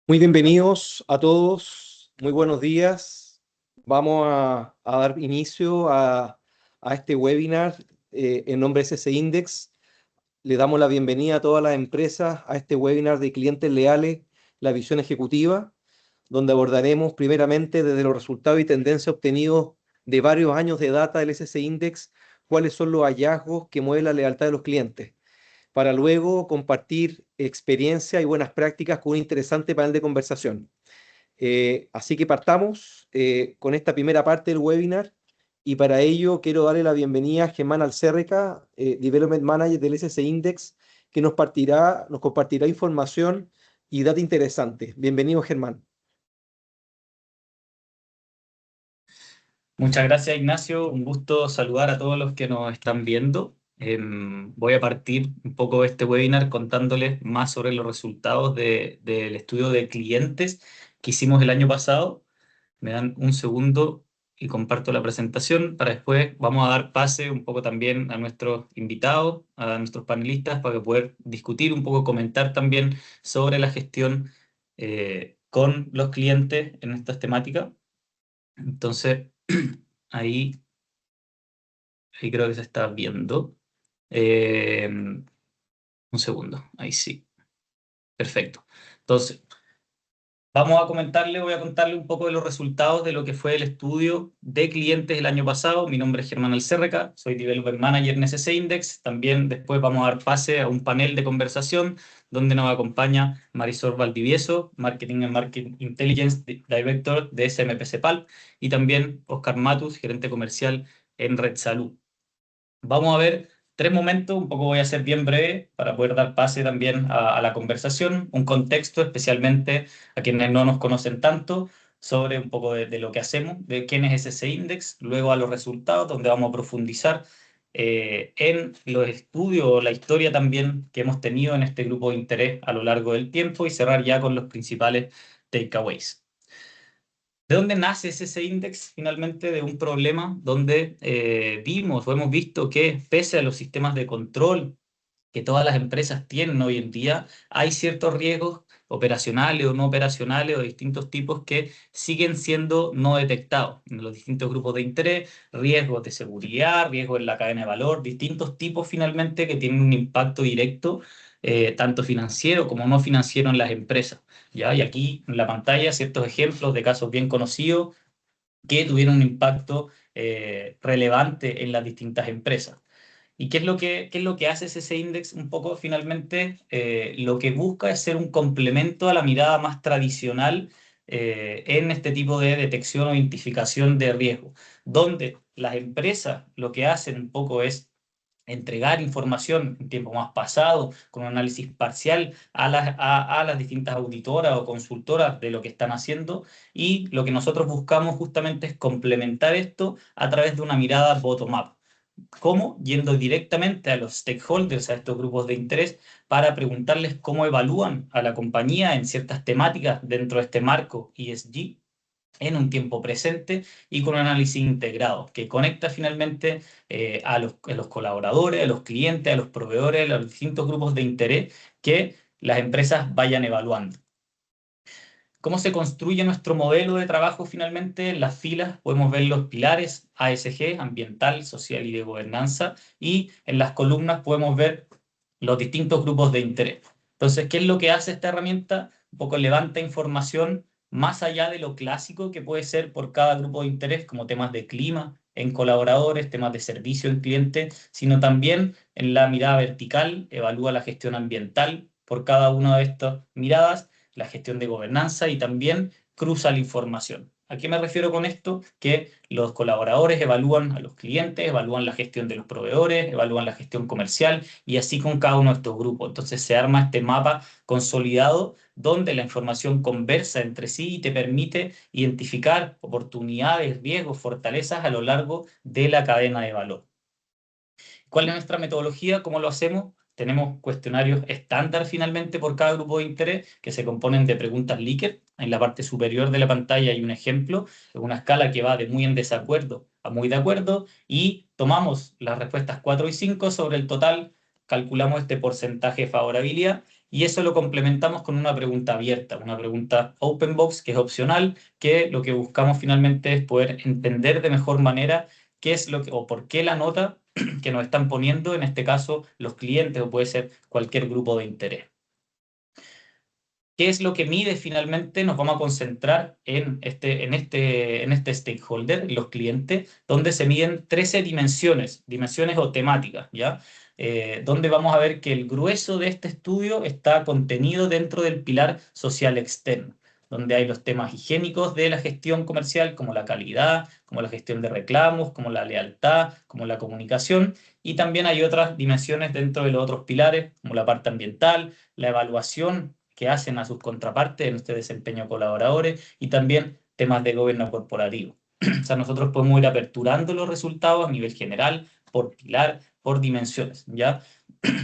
Muy bienvenidos a todos, muy buenos días. Vamos a dar inicio a este webinar en nombre de SC Index. Le damos la bienvenida a todas las empresas a este webinar de clientes leales, la visión ejecutiva, donde abordaremos primeramente desde los resultados y tendencias obtenidos de varios años de data del SC Index, cuáles son los hallazgos que mueven la lealtad de los clientes para luego compartir experiencia y buenas prácticas con un interesante panel de conversación. Así que partamos con esta primera parte del webinar y para ello quiero darle la bienvenida a Germán Alcérreca, Development Manager del SC Index, que nos compartirá información y data interesante. Bienvenido, Germán. Muchas gracias, Ignacio. Un gusto saludar a todos los que nos están viendo. Voy a partir un poco este webinar contándoles más sobre los resultados del estudio de clientes que hicimos el año pasado. Me dan un segundo y comparto la presentación para después vamos a dar pase un poco también a nuestros invitados, a nuestros panelistas, para poder discutir un poco, comentar también sobre la gestión con los clientes en estas temáticas. Entonces, ahí, ahí creo que se está viendo. Un segundo, ahí sí. Perfecto. Entonces, voy a contarle un poco de los resultados de lo que fue el estudio de clientes el año pasado. Mi nombre es Germán Alcérreca, soy Developer Manager en SC Index. También después vamos a dar pase a un panel de conversación donde nos acompaña Marisol Valdivieso, Marketing and Market Intelligence Director de SMPC Cepal, y también Oscar Matus, gerente comercial en Red Salud. Vamos a ver tres momentos, un poco voy a ser bien breve para poder dar pase también a la conversación, un contexto especialmente a quienes no nos conocen tanto sobre un poco de lo que hacemos, de quién es ese Index, luego a los resultados, donde vamos a profundizar en los estudios o la historia también que hemos tenido en este grupo de interés a lo largo del tiempo y cerrar ya con los principales takeaways. ¿De dónde nace ese index? Finalmente de un problema donde vimos o hemos visto que pese a los sistemas de control que todas las empresas tienen hoy en día, hay ciertos riesgos operacionales o no operacionales o de distintos tipos que siguen siendo no detectados en los distintos grupos de interés, riesgos de seguridad, riesgos en la cadena de valor, distintos tipos finalmente que tienen un impacto directo, tanto financiero como no financiero en las empresas. ¿Ya? Y aquí en la pantalla ciertos ejemplos de casos bien conocidos que tuvieron un impacto relevante en las distintas empresas. ¿Y qué es lo que hace ese index? Un poco finalmente lo que busca es ser un complemento a la mirada más tradicional en este tipo de detección o identificación de riesgo, donde las empresas lo que hacen un poco es entregar información en tiempo más pasado, con un análisis parcial a las distintas auditoras o consultoras de lo que están haciendo, y lo que nosotros buscamos justamente es complementar esto a través de una mirada bottom-up. ¿Cómo? Yendo directamente a los stakeholders, a estos grupos de interés, para preguntarles cómo evalúan a la compañía en ciertas temáticas dentro de este marco ESG en un tiempo presente y con un análisis integrado que conecta finalmente a los colaboradores, a los clientes, a los proveedores, a los distintos grupos de interés que las empresas vayan evaluando. ¿Cómo se construye nuestro modelo de trabajo finalmente? En las filas podemos ver los pilares ASG, ambiental, social y de gobernanza, y en las columnas podemos ver los distintos grupos de interés. Entonces, ¿qué es lo que hace esta herramienta? Un poco levanta información más allá de lo clásico que puede ser por cada grupo de interés, como temas de clima en colaboradores, temas de servicio en cliente, sino también en la mirada vertical, evalúa la gestión ambiental por cada una de estas miradas, la gestión de gobernanza y también cruza la información. ¿A qué me refiero con esto? Que los colaboradores evalúan a los clientes, evalúan la gestión de los proveedores, evalúan la gestión comercial y así con cada uno de estos grupos. Entonces se arma este mapa consolidado donde la información conversa entre sí y te permite identificar oportunidades, riesgos, fortalezas a lo largo de la cadena de valor. ¿Cuál es nuestra metodología? ¿Cómo lo hacemos? Tenemos cuestionarios estándar finalmente por cada grupo de interés que se componen de preguntas Likert. En la parte superior de la pantalla hay un ejemplo, una escala que va de muy en desacuerdo a muy de acuerdo y tomamos las respuestas 4 y 5 sobre el total, calculamos este porcentaje de favorabilidad y eso lo complementamos con una pregunta abierta, una pregunta open box que es opcional, que lo que buscamos finalmente es poder entender de mejor manera qué es lo que, o por qué la nota que nos están poniendo, en este caso los clientes o puede ser cualquier grupo de interés. ¿Qué es lo que mide finalmente? Nos vamos a concentrar en este stakeholder, los clientes, donde se miden 13 dimensiones o temáticas, ¿ya? Donde vamos a ver que el grueso de este estudio está contenido dentro del pilar social externo, donde hay los temas higiénicos de la gestión comercial, como la calidad, como la gestión de reclamos, como la lealtad, como la comunicación, y también hay otras dimensiones dentro de los otros pilares, como la parte ambiental, la evaluación que hacen a sus contrapartes en este desempeño colaboradores y también temas de gobierno corporativo. O sea, nosotros podemos ir aperturando los resultados a nivel general, por pilar, por dimensiones, ¿ya?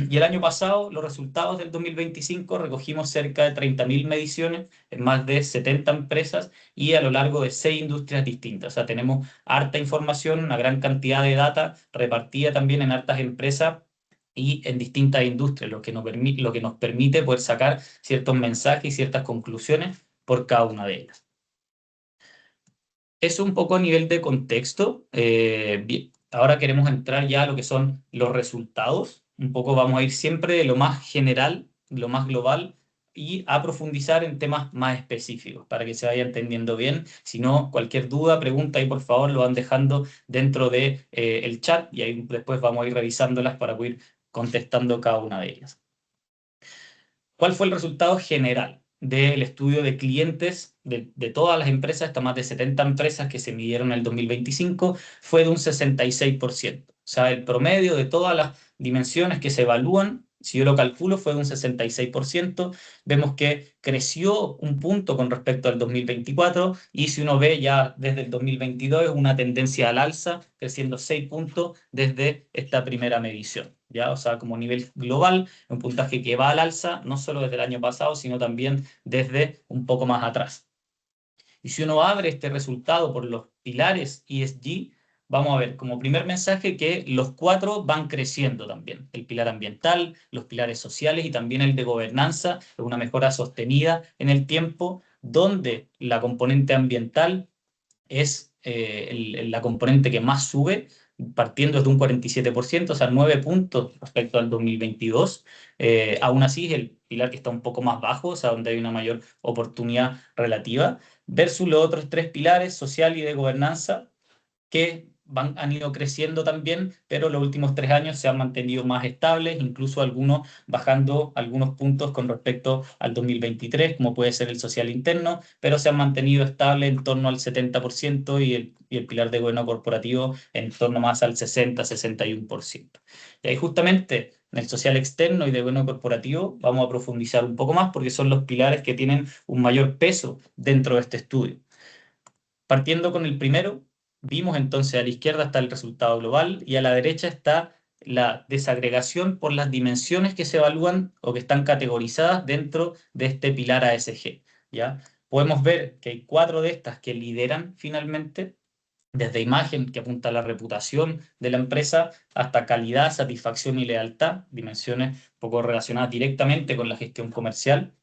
Y el año pasado, los resultados del 2025, recogimos cerca de 30.000 mediciones en más de 70 empresas y a lo largo de 6 industrias distintas. O sea, tenemos harta información, una gran cantidad de data repartida también en hartas empresas y en distintas industrias, lo que nos permite poder sacar ciertos mensajes y ciertas conclusiones por cada una de ellas. Eso un poco a nivel de contexto. Bien, ahora queremos entrar ya a lo que son los resultados. Un poco vamos a ir siempre de lo más general, lo más global, y a profundizar en temas más específicos para que se vaya entendiendo bien. Si no, cualquier duda, pregunta, y por favor lo van dejando dentro de, el chat y ahí después vamos a ir revisándolas para poder ir contestando cada una de ellas. ¿Cuál fue el resultado general del estudio de clientes de todas las empresas, estas más de 70 empresas que se midieron en el 2025? Fue de un 66%. O sea, el promedio de todas las dimensiones que se evalúan, si yo lo calculo, fue de un 66%. Vemos que creció un punto con respecto al 2024 y si uno ve ya desde el 2022 es una tendencia al alza, creciendo 6 puntos desde esta primera medición, ¿ya? O sea, como nivel global, un puntaje que va al alza, no solo desde el año pasado, sino también desde un poco más atrás. Y si uno abre este resultado por los pilares ESG, vamos a ver como primer mensaje que los 4 van creciendo también. El pilar ambiental, los pilares sociales y también el de gobernanza, es una mejora sostenida en el tiempo, donde la componente ambiental es la componente que más sube, partiendo desde un 47%, o sea, 9 puntos respecto al 2022. Aún así, es el pilar que está un poco más bajo, o sea, donde hay una mayor oportunidad relativa, versus los otros 3 pilares, social y de gobernanza, que han ido creciendo también, pero los últimos 3 años se han mantenido más estables, incluso algunos bajando algunos puntos con respecto al 2023, como puede ser el social interno, pero se han mantenido estables en torno al 70% y el pilar de gobierno corporativo en torno más al 60-61%. Y ahí justamente en el social externo y de gobierno corporativo vamos a profundizar un poco más porque son los pilares que tienen un mayor peso dentro de este estudio. Partiendo con el primero, vimos entonces a la izquierda está el resultado global y a la derecha está la desagregación por las dimensiones que se evalúan o que están categorizadas dentro de este pilar ASG, ¿ya? Podemos ver que hay 4 de estas que lideran finalmente, desde imagen, que apunta a la reputación de la empresa, hasta calidad, satisfacción y lealtad, dimensiones poco relacionadas directamente con la gestión comercial,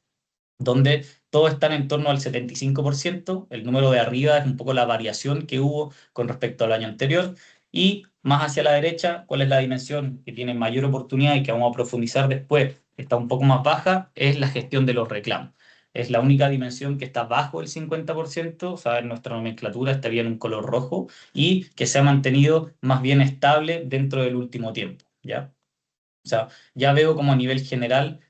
donde todos están en torno al 75%, el número de arriba es un poco la variación que hubo con respecto al año anterior, y más hacia la derecha, ¿cuál es la dimensión que tiene mayor oportunidad y que vamos a profundizar después? Está un poco más baja, es la gestión de los reclamos. Es la única dimensión que está bajo el 50%, o sea, en nuestra nomenclatura estaría en un color rojo, y que se ha mantenido más bien estable dentro del último tiempo, ¿ya? O sea, ya veo como a nivel general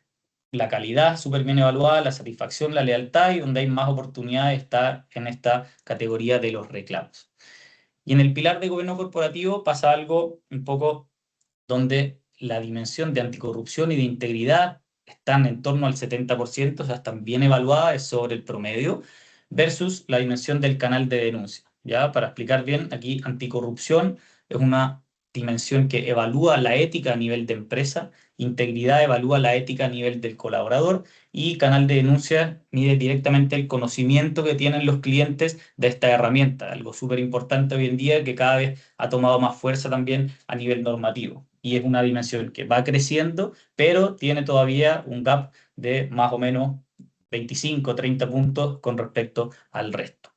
la calidad súper bien evaluada, la satisfacción, la lealtad y donde hay más oportunidades está en esta categoría de los reclamos. Y en el pilar de gobierno corporativo pasa algo un poco donde la dimensión de anticorrupción y de integridad están en torno al 70%, o sea, están bien evaluadas, es sobre el promedio, versus la dimensión del canal de denuncia. ¿Ya? Para explicar bien, aquí anticorrupción es una dimensión que evalúa la ética a nivel de empresa, integridad evalúa la ética a nivel del colaborador y canal de denuncia mide directamente el conocimiento que tienen los clientes de esta herramienta, algo súper importante hoy en día que cada vez ha tomado más fuerza también a nivel normativo. y es una dimensión que va creciendo, pero tiene todavía un gap de más o menos 25, 30 puntos con respecto al resto.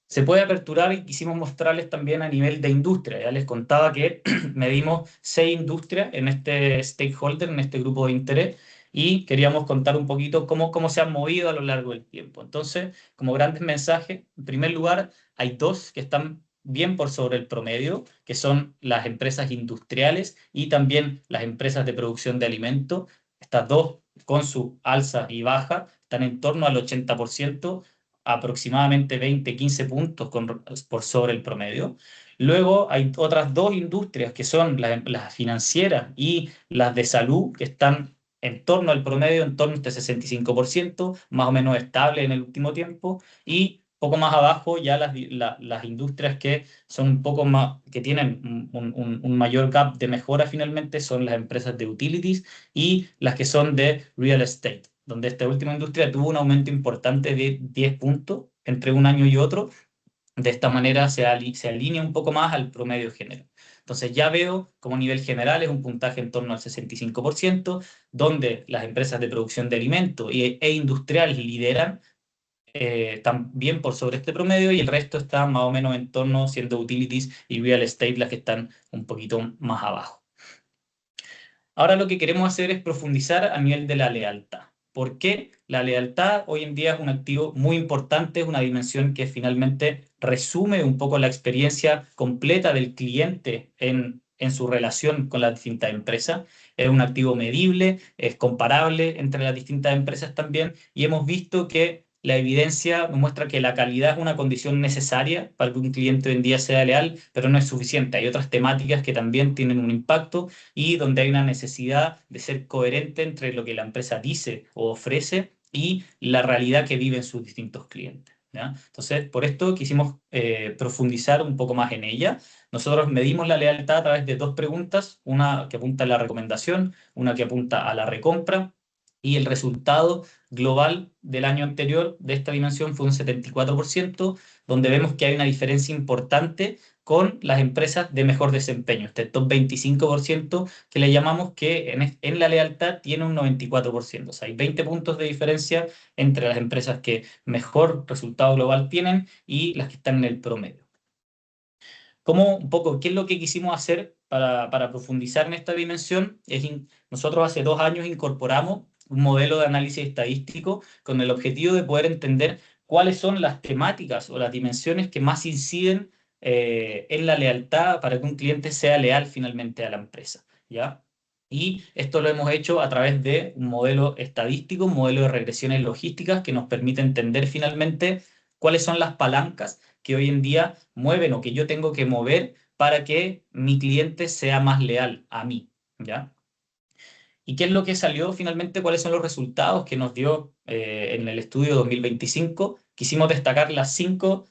Se puede aperturar y quisimos mostrarles también a nivel de industria. Ya les contaba que medimos 6 industrias en este stakeholder, en este grupo de interés, y queríamos contar un poquito cómo se han movido a lo largo del tiempo. Entonces, como grandes mensajes, en primer lugar, hay 2 que están bien por sobre el promedio, que son las empresas industriales y también las empresas de producción de alimentos. Estas 2, con su alza y baja, están en torno al 80%, aproximadamente 20, 15 puntos por sobre el promedio. Luego hay otras 2 industrias que son las financieras y las de salud, que están en torno al promedio, en torno a este 65%, más o menos estable en el último tiempo, y poco más abajo ya las industrias que son un poco más, que tienen un mayor gap de mejora finalmente, son las empresas de utilities y las que son de real estate, donde esta última industria tuvo un aumento importante de 10 puntos entre un año y otro. De esta manera se alinea un poco más al promedio general. Entonces ya veo como nivel general es un puntaje en torno al 65%, donde las empresas de producción de alimentos e industriales lideran, también por sobre este promedio, y el resto está más o menos en torno, siendo utilities y real estate las que están un poquito más abajo. Ahora lo que queremos hacer es profundizar a nivel de la lealtad. ¿Por qué? La lealtad hoy en día es un activo muy importante, es una dimensión que finalmente resume un poco la experiencia completa del cliente en su relación con las distintas empresas. Es un activo medible, es comparable entre las distintas empresas también, y hemos visto que la evidencia muestra que la calidad es una condición necesaria para que un cliente hoy en día sea leal, pero no es suficiente. Hay otras temáticas que también tienen un impacto y donde hay una necesidad de ser coherente entre lo que la empresa dice o ofrece y la realidad que viven sus distintos clientes. ¿Ya? Entonces, por esto quisimos profundizar un poco más en ella. Nosotros medimos la lealtad a través de 2 preguntas, una que apunta a la recomendación, una que apunta a la recompra, y el resultado global del año anterior de esta dimensión fue un 74%, donde vemos que hay una diferencia importante con las empresas de mejor desempeño, este top 25% que le llamamos, que en la lealtad tiene un 94%. O sea, hay 20 puntos de diferencia entre las empresas que mejor resultado global tienen y las que están en el promedio. Un poco, ¿qué es lo que quisimos hacer para profundizar en esta dimensión? Nosotros hace 2 años incorporamos un modelo de análisis estadístico con el objetivo de poder entender cuáles son las temáticas o las dimensiones que más inciden en la lealtad para que un cliente sea leal finalmente a la empresa, ¿ya? Y esto lo hemos hecho a través de un modelo estadístico, un modelo de regresiones logísticas que nos permite entender finalmente cuáles son las palancas que hoy en día mueven o que yo tengo que mover para que mi cliente sea más leal a mí, ¿ya? ¿Y qué es lo que salió finalmente? ¿Cuáles son los resultados que nos dio en el estudio 2025? Quisimos destacar las 5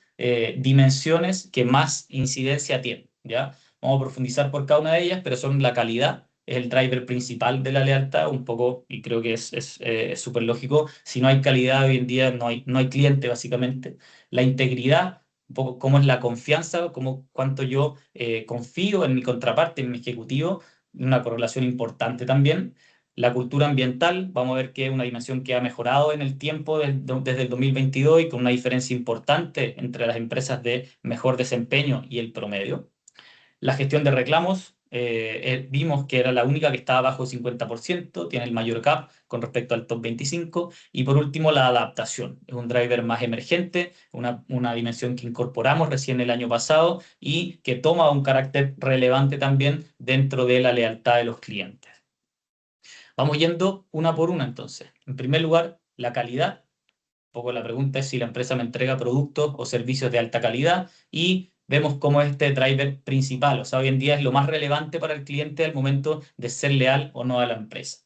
dimensiones que más incidencia tienen, ¿ya? Vamos a profundizar por cada una de ellas, pero son la calidad, es el driver principal de la lealtad, un poco, y creo que es súper lógico. Si no hay calidad hoy en día, no hay cliente, básicamente. La integridad, un poco cómo es la confianza, cuánto yo confío en mi contraparte, en mi ejecutivo, una correlación importante también. La cultura ambiental, vamos a ver que es una dimensión que ha mejorado en el tiempo desde el 2022 y con una diferencia importante entre las empresas de mejor desempeño y el promedio. La gestión de reclamos, vimos que era la única que estaba bajo el 50%, tiene el mayor gap con respecto al top 25. Y por último, la adaptación. Es un driver más emergente, una dimensión que incorporamos recién el año pasado y que toma un carácter relevante también dentro de la lealtad de los clientes. Vamos yendo una por una entonces. En primer lugar, la calidad. Un poco la pregunta es si la empresa me entrega productos o servicios de alta calidad, y vemos cómo este driver principal, o sea, hoy en día es lo más relevante para el cliente al momento de ser leal o no a la empresa.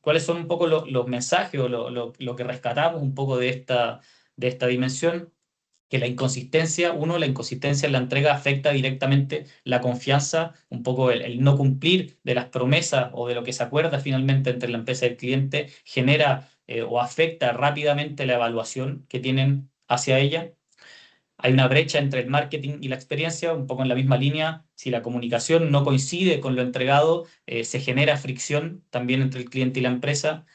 ¿Cuáles son un poco los mensajes o lo que rescatamos un poco de esta dimensión? Que la inconsistencia en la entrega afecta directamente la confianza, un poco el no cumplir de las promesas o de lo que se acuerda finalmente entre la empresa y el cliente genera o afecta rápidamente la evaluación que tienen hacia ella. hay una brecha entre el marketing y la experiencia, un poco en la misma línea. Si la comunicación no coincide con lo entregado, se genera fricción también entre el cliente y la empresa.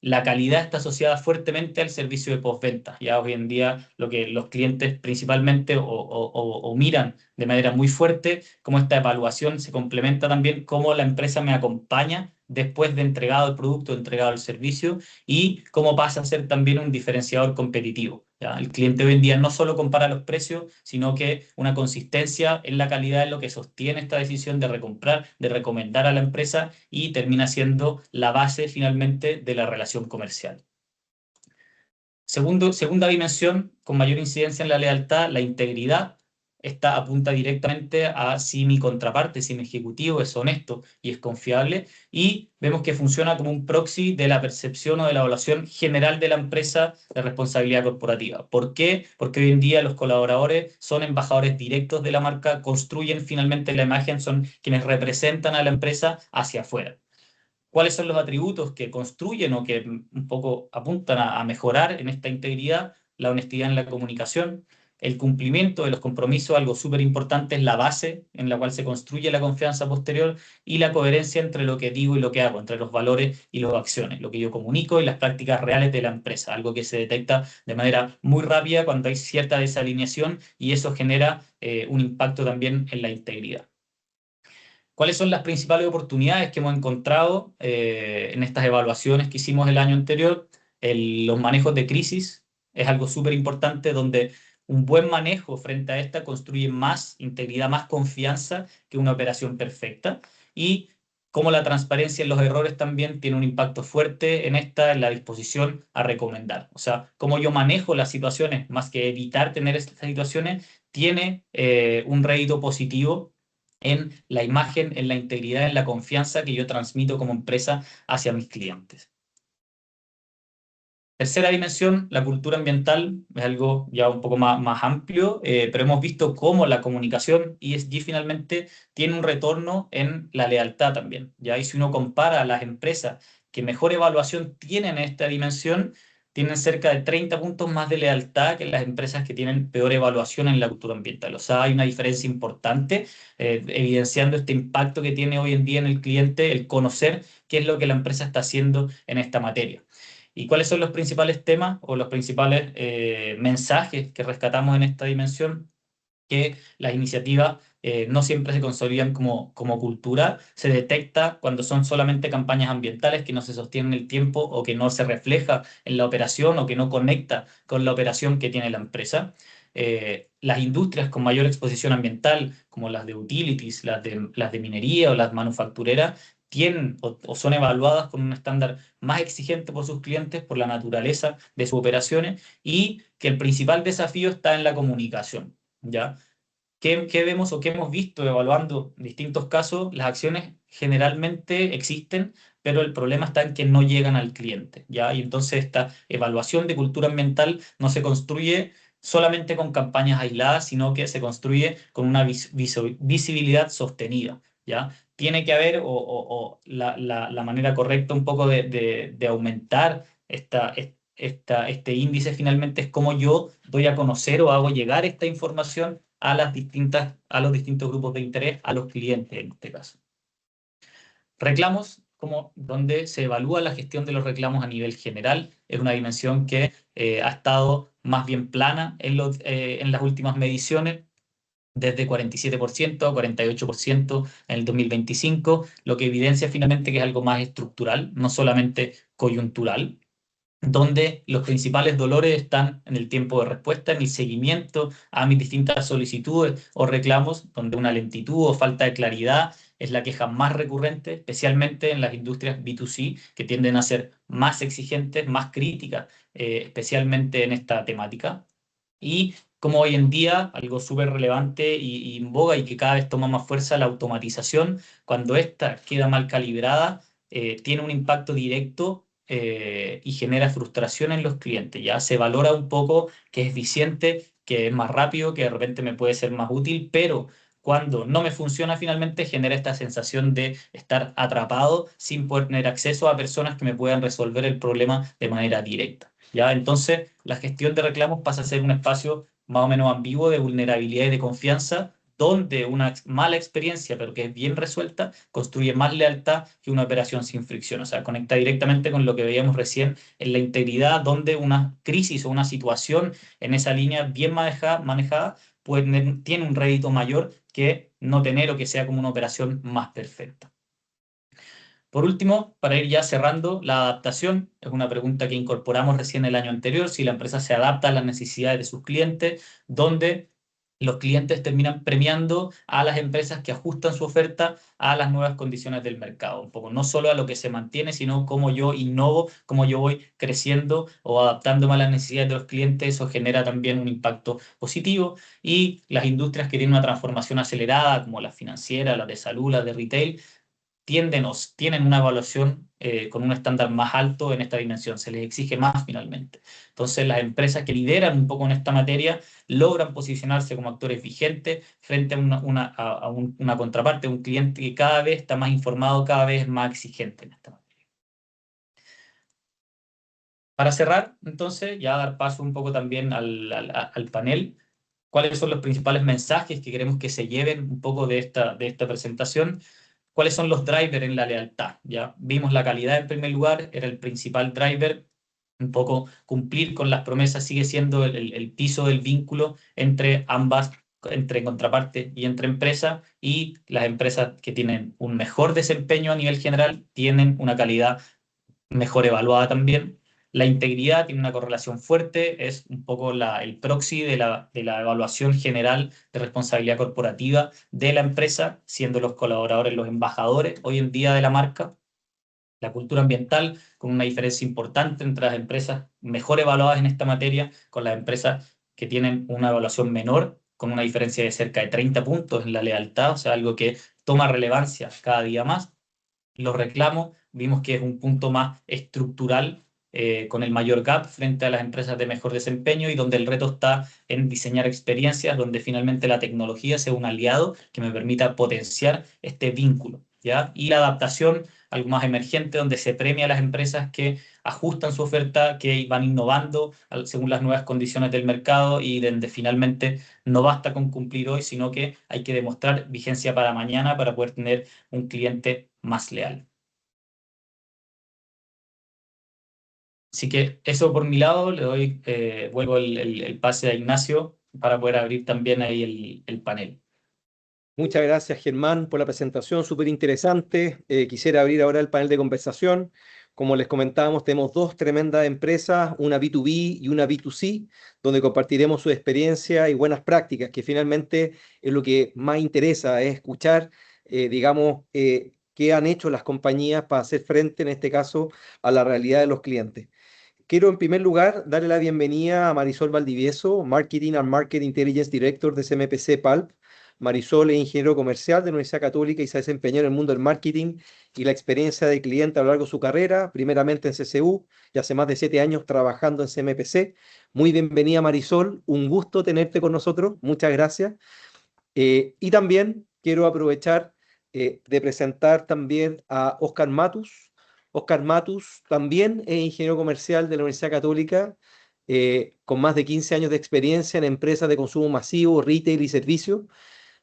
La calidad está asociada fuertemente al servicio de postventa. Ya hoy en día lo que los clientes principalmente o miran de manera muy fuerte, cómo esta evaluación se complementa también, cómo la empresa me acompaña después de entregado el producto, entregado el servicio, y cómo pasa a ser también un diferenciador competitivo. ¿Ya? El cliente hoy en día no solo compara los precios, sino que una consistencia en la calidad es lo que sostiene esta decisión de recomprar, de recomendar a la empresa, y termina siendo la base finalmente de la relación comercial. Segunda dimensión con mayor incidencia en la lealtad, la integridad. Esta apunta directamente a si mi contraparte, si mi ejecutivo es honesto y es confiable, y vemos que funciona como un proxy de la percepción o de la evaluación general de la empresa de responsabilidad corporativa. ¿Por qué? Porque hoy en día los colaboradores son embajadores directos de la marca, construyen finalmente la imagen, son quienes representan a la empresa hacia afuera. ¿Cuáles son los atributos que construyen o que un poco apuntan a mejorar en esta integridad? La honestidad en la comunicación, el cumplimiento de los compromisos, algo súper importante, es la base en la cual se construye la confianza posterior, y la coherencia entre lo que digo y lo que hago, entre los valores y las acciones, lo que yo comunico y las prácticas reales de la empresa, algo que se detecta de manera muy rápida cuando hay cierta desalineación, y eso genera un impacto también en la integridad. ¿Cuáles son las principales oportunidades que hemos encontrado en estas evaluaciones que hicimos el año anterior? Los manejos de crisis es algo súper importante, donde un buen manejo frente a esta construye más integridad, más confianza que una operación perfecta. Y cómo la transparencia en los errores también tiene un impacto fuerte en la disposición a recomendar. O sea, cómo yo manejo las situaciones, más que evitar tener estas situaciones, tiene un rédito positivo en la imagen, en la integridad, en la confianza que yo transmito como empresa hacia mis clientes. Tercera dimensión, la cultura ambiental, es algo ya un poco más amplio, pero hemos visto cómo la comunicación ESG finalmente tiene un retorno en la lealtad también. ¿Ya? Y si uno compara a las empresas que mejor evaluación tienen en esta dimensión, tienen cerca de 30 puntos más de lealtad que las empresas que tienen peor evaluación en la cultura ambiental. O sea, hay una diferencia importante, evidenciando este impacto que tiene hoy en día en el cliente el conocer qué es lo que la empresa está haciendo en esta materia. ¿Y cuáles son los principales temas o los principales mensajes que rescatamos en esta dimensión? Que las iniciativas no siempre se consolidan como cultura, se detecta cuando son solamente campañas ambientales que no se sostienen en el tiempo, o que no se refleja en la operación, o que no conecta con la operación que tiene la empresa. Las industrias con mayor exposición ambiental, como las de utilities, las de minería o las manufactureras, tienen o son evaluadas con un estándar más exigente por sus clientes por la naturaleza de sus operaciones, y que el principal desafío está en la comunicación. ¿Ya? ¿Qué vemos o qué hemos visto evaluando distintos casos? Las acciones generalmente existen, pero el problema está en que no llegan al cliente, ¿ya? Y entonces esta evaluación de cultura ambiental no se construye solamente con campañas aisladas, sino que se construye con una visibilidad sostenida, ¿ya? Tiene que haber, o la manera correcta un poco de aumentar este índice finalmente, es cómo yo doy a conocer o hago llegar esta información a los distintos grupos de interés, a los clientes en este caso. Reclamos, como donde se evalúa la gestión de los reclamos a nivel general, es una dimensión que ha estado más bien plana en las últimas mediciones, desde 47% a 48% en el 2025, lo que evidencia finalmente que es algo más estructural, no solamente coyuntural, donde los principales dolores están en el tiempo de respuesta, en el seguimiento a mis distintas solicitudes o reclamos, donde una lentitud o falta de claridad es la queja más recurrente, especialmente en las industrias B2C, que tienden a ser más exigentes, más críticas, especialmente en esta temática. Y como hoy en día, algo súper relevante y en boga, y que cada vez toma más fuerza, la automatización, cuando esta queda mal calibrada, tiene un impacto directo y genera frustración en los clientes. Ya se valora un poco que es eficiente, que es más rápido, que de repente me puede ser más útil, pero cuando no me funciona finalmente genera esta sensación de estar atrapado sin poder tener acceso a personas que me puedan resolver el problema de manera directa. ¿Ya? Entonces, la gestión de reclamos pasa a ser un espacio más o menos ambiguo de vulnerabilidad y de confianza, donde una mala experiencia, pero que es bien resuelta, construye más lealtad que una operación sin fricción. O sea, conecta directamente con lo que veíamos recién en la integridad, donde una crisis o una situación en esa línea bien manejada pues, tiene un rédito mayor que no tener o que sea como una operación más perfecta. Por último, para ir ya cerrando, la adaptación es una pregunta que incorporamos recién el año anterior, si la empresa se adapta a las necesidades de sus clientes, donde los clientes terminan premiando a las empresas que ajustan su oferta a las nuevas condiciones del mercado. Un poco, no solo a lo que se mantiene, sino cómo yo innovo, cómo yo voy creciendo o adaptándome a las necesidades de los clientes. Eso genera también un impacto positivo. Y las industrias que tienen una transformación acelerada, como las financieras, las de salud, las de retail, tienen una evaluación con un estándar más alto en esta dimensión, se les exige más finalmente. Entonces, las empresas que lideran un poco en esta materia logran posicionarse como actores vigentes frente a una contraparte, un cliente que cada vez está más informado, cada vez es más exigente en esta materia. Para cerrar, entonces, ya dar paso un poco también al panel. ¿Cuáles son los principales mensajes que queremos que se lleven un poco de esta presentación? ¿Cuáles son los drivers en la lealtad? Ya vimos la calidad en primer lugar, era el principal driver. Un poco cumplir con las promesas sigue siendo el piso del vínculo entre ambas, entre contraparte y entre empresas, y las empresas que tienen un mejor desempeño a nivel general tienen una calidad mejor evaluada también. La integridad tiene una correlación fuerte, es un poco el proxy de la evaluación general de responsabilidad corporativa de la empresa, siendo los colaboradores los embajadores hoy en día de la marca. La cultura ambiental, con una diferencia importante entre las empresas mejor evaluadas en esta materia, con las empresas que tienen una evaluación menor, con una diferencia de cerca de 30 puntos en la lealtad, o sea, algo que toma relevancia cada día más. Los reclamos, vimos que es un punto más estructural, con el mayor gap frente a las empresas de mejor desempeño, y donde el reto está en diseñar experiencias donde finalmente la tecnología sea un aliado que me permita potenciar este vínculo, ¿ya? Y la adaptación, algo más emergente, donde se premia a las empresas que ajustan su oferta, que van innovando según las nuevas condiciones del mercado, y donde finalmente no basta con cumplir hoy, sino que hay que demostrar vigencia para mañana para poder tener un cliente más leal. Así que eso por mi lado, le doy, vuelvo el pase a Ignacio para poder abrir también ahí el panel. Muchas gracias, Germán, por la presentación, súper interesante. Quisiera abrir ahora el panel de conversación. Como les comentábamos, tenemos dos tremendas empresas, una B2B y una B2C, donde compartiremos su experiencia y buenas prácticas, que finalmente es lo que más interesa, es escuchar, digamos, qué han hecho las compañías para hacer frente, en este caso, a la realidad de los clientes. Quiero en primer lugar darle la bienvenida a Marisol Valdivieso, Marketing and Market Intelligence Director de CMPC Palp. Marisol es ingeniero comercial de la Universidad Católica y se ha desempeñado en el mundo del marketing y la experiencia de cliente a lo largo de su carrera, primeramente en CCU y hace más de 7 años trabajando en CMPC. Muy bienvenida, Marisol, un gusto tenerte con nosotros, muchas gracias. Y también quiero aprovechar de presentar también a Oscar Matus. Oscar Matus también es ingeniero comercial de la Universidad Católica, con más de 15 años de experiencia en empresas de consumo masivo, retail y servicios.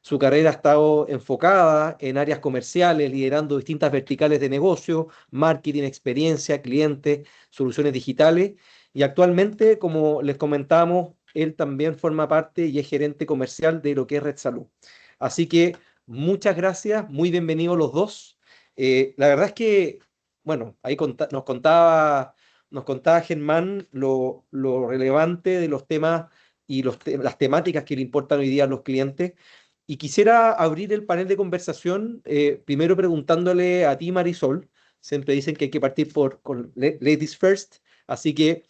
Su carrera ha estado enfocada en áreas comerciales, liderando distintas verticales de negocio, marketing, experiencia, clientes, soluciones digitales. Y actualmente, como les comentamos, él también forma parte y es gerente comercial de lo que es Red Salud. Así que muchas gracias, muy bienvenidos los dos. La verdad es que, bueno, ahí nos contaba Germán lo relevante de los temas y las temáticas que le importan hoy día a los clientes. Y quisiera abrir el panel de conversación, primero preguntándole a ti, Marisol. Siempre dicen que hay que partir con ladies first. Así que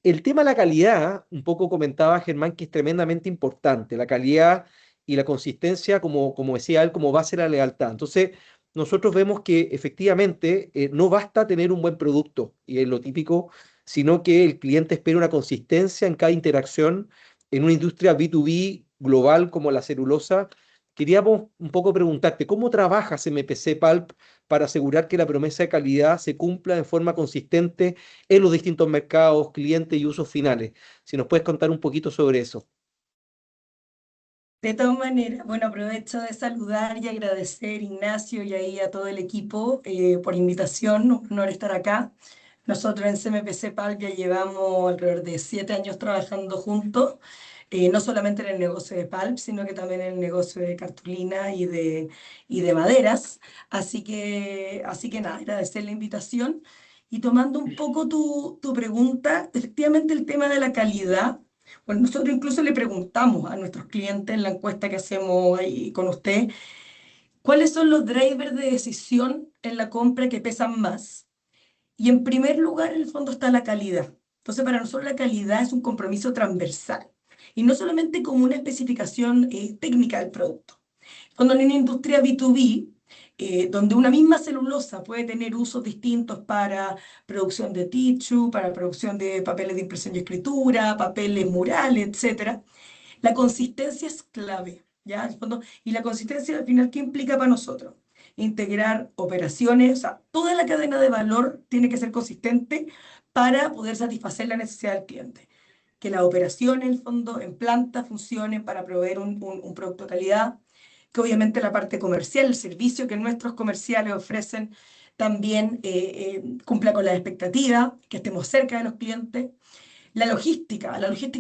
el tema de la calidad, un poco comentaba Germán que es tremendamente importante. La calidad y la consistencia, como decía él, como base de la lealtad. Entonces, nosotros vemos que efectivamente no basta tener un buen producto, y es lo típico, sino que el cliente espera una consistencia en cada interacción en una industria B2B global como la celulosa. Queríamos un poco preguntarte, ¿cómo trabajas MPC Pulp para asegurar que la promesa de calidad se cumpla de forma consistente en los distintos mercados, clientes y usos finales? Si nos puedes contar un poquito sobre eso. De todas maneras, bueno, aprovecho de saludar y agradecer, Ignacio, y ahí a todo el equipo por invitación. Un honor estar acá. Nosotros en CMPC Palp ya llevamos alrededor de 7 años trabajando juntos, no solamente en el negocio de Palp, sino que también en el negocio de cartulina y de maderas. Así que nada, agradecer la invitación. Y tomando un poco tu pregunta, efectivamente el tema de la calidad. Bueno, nosotros incluso le preguntamos a nuestros clientes en la encuesta que hacemos ahí con usted, ¿cuáles son los drivers de decisión en la compra que pesan más? Y en primer lugar, en el fondo está la calidad. Entonces, para nosotros la calidad es un compromiso transversal y no solamente como una especificación técnica del producto. Cuando en una industria B2B, donde una misma celulosa puede tener usos distintos para producción de tissue, para producción de papeles de impresión y escritura, papeles murales, etcétera, la consistencia es clave, ¿ya? En el fondo, y la consistencia al final, ¿qué implica para nosotros? Integrar operaciones, o sea, toda la cadena de valor tiene que ser consistente para poder satisfacer la necesidad del cliente. Que las operaciones, en el fondo, en planta funcionen para proveer un producto de calidad, que obviamente la parte comercial, el servicio que nuestros comerciales ofrecen también cumpla con las expectativas, que estemos cerca de los clientes. La logística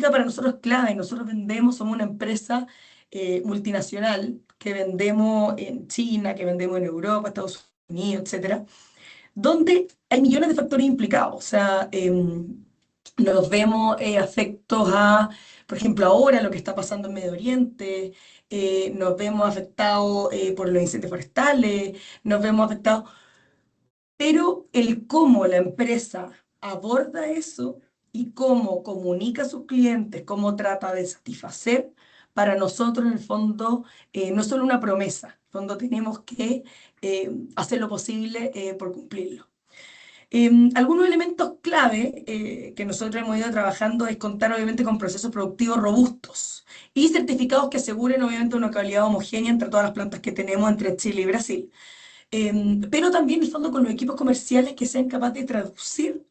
para nosotros es clave. Nosotros vendemos, somos una empresa multinacional que vendemos en China, que vendemos en Europa, Estados Unidos, etcétera, donde hay millones de factores implicados. O sea, nos vemos afectos a, por ejemplo, ahora lo que está pasando en Medio Oriente, nos vemos afectados por los incendios forestales, nos vemos afectados, pero el cómo la empresa aborda eso y cómo comunica a sus clientes, cómo trata de satisfacer, para nosotros en el fondo no es solo una promesa, en el fondo tenemos que hacer lo posible por cumplirlo. Algunos elementos clave que nosotros hemos ido trabajando es contar obviamente con procesos productivos robustos y certificados que aseguren obviamente una calidad homogénea entre todas las plantas que tenemos entre Chile y Brasil. Pero también el fondo con los equipos comerciales que sean capaces de traducir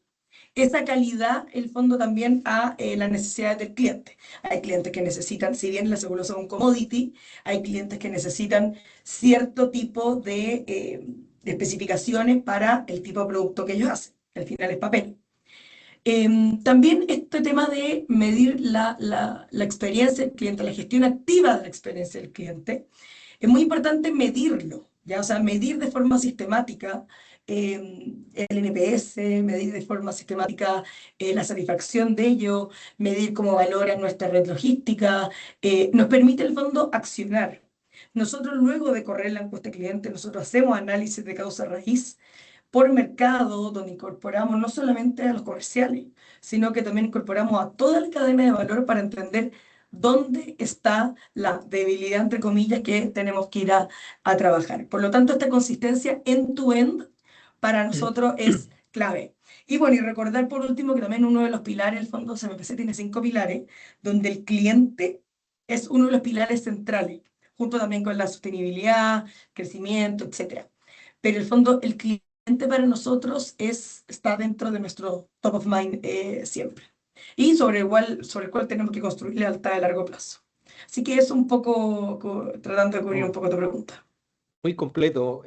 esa calidad, el fondo también a las necesidades del cliente. Hay clientes que necesitan, si bien la celulosa es un commodity, hay clientes que necesitan cierto tipo de especificaciones para el tipo de producto que ellos hacen, que al final es papel. También este tema de medir la experiencia del cliente, la gestión activa de la experiencia del cliente, es muy importante medirlo, ¿ya? O sea, medir de forma sistemática el NPS, medir de forma sistemática la satisfacción de ello, medir cómo valora nuestra red logística, nos permite en el fondo accionar. Nosotros luego de correr la encuesta de cliente, nosotros hacemos análisis de causa raíz por mercado, donde incorporamos no solamente a los comerciales, sino que también incorporamos a toda la cadena de valor para entender dónde está la debilidad, entre comillas, que tenemos que ir a trabajar. Por lo tanto, esta consistencia end-to-end para nosotros es clave. Y bueno, y recordar por último que también uno de los pilares, el fondo CMPC tiene 5 pilares, donde el cliente es uno de los pilares centrales, junto también con la sostenibilidad, crecimiento, etcétera. Pero el fondo, el cliente para nosotros está dentro de nuestro top of mind siempre. Y sobre el cual tenemos que construir lealtad a largo plazo. Así que es un poco tratando de cubrir un Mm, poco tu pregunta. muy completo.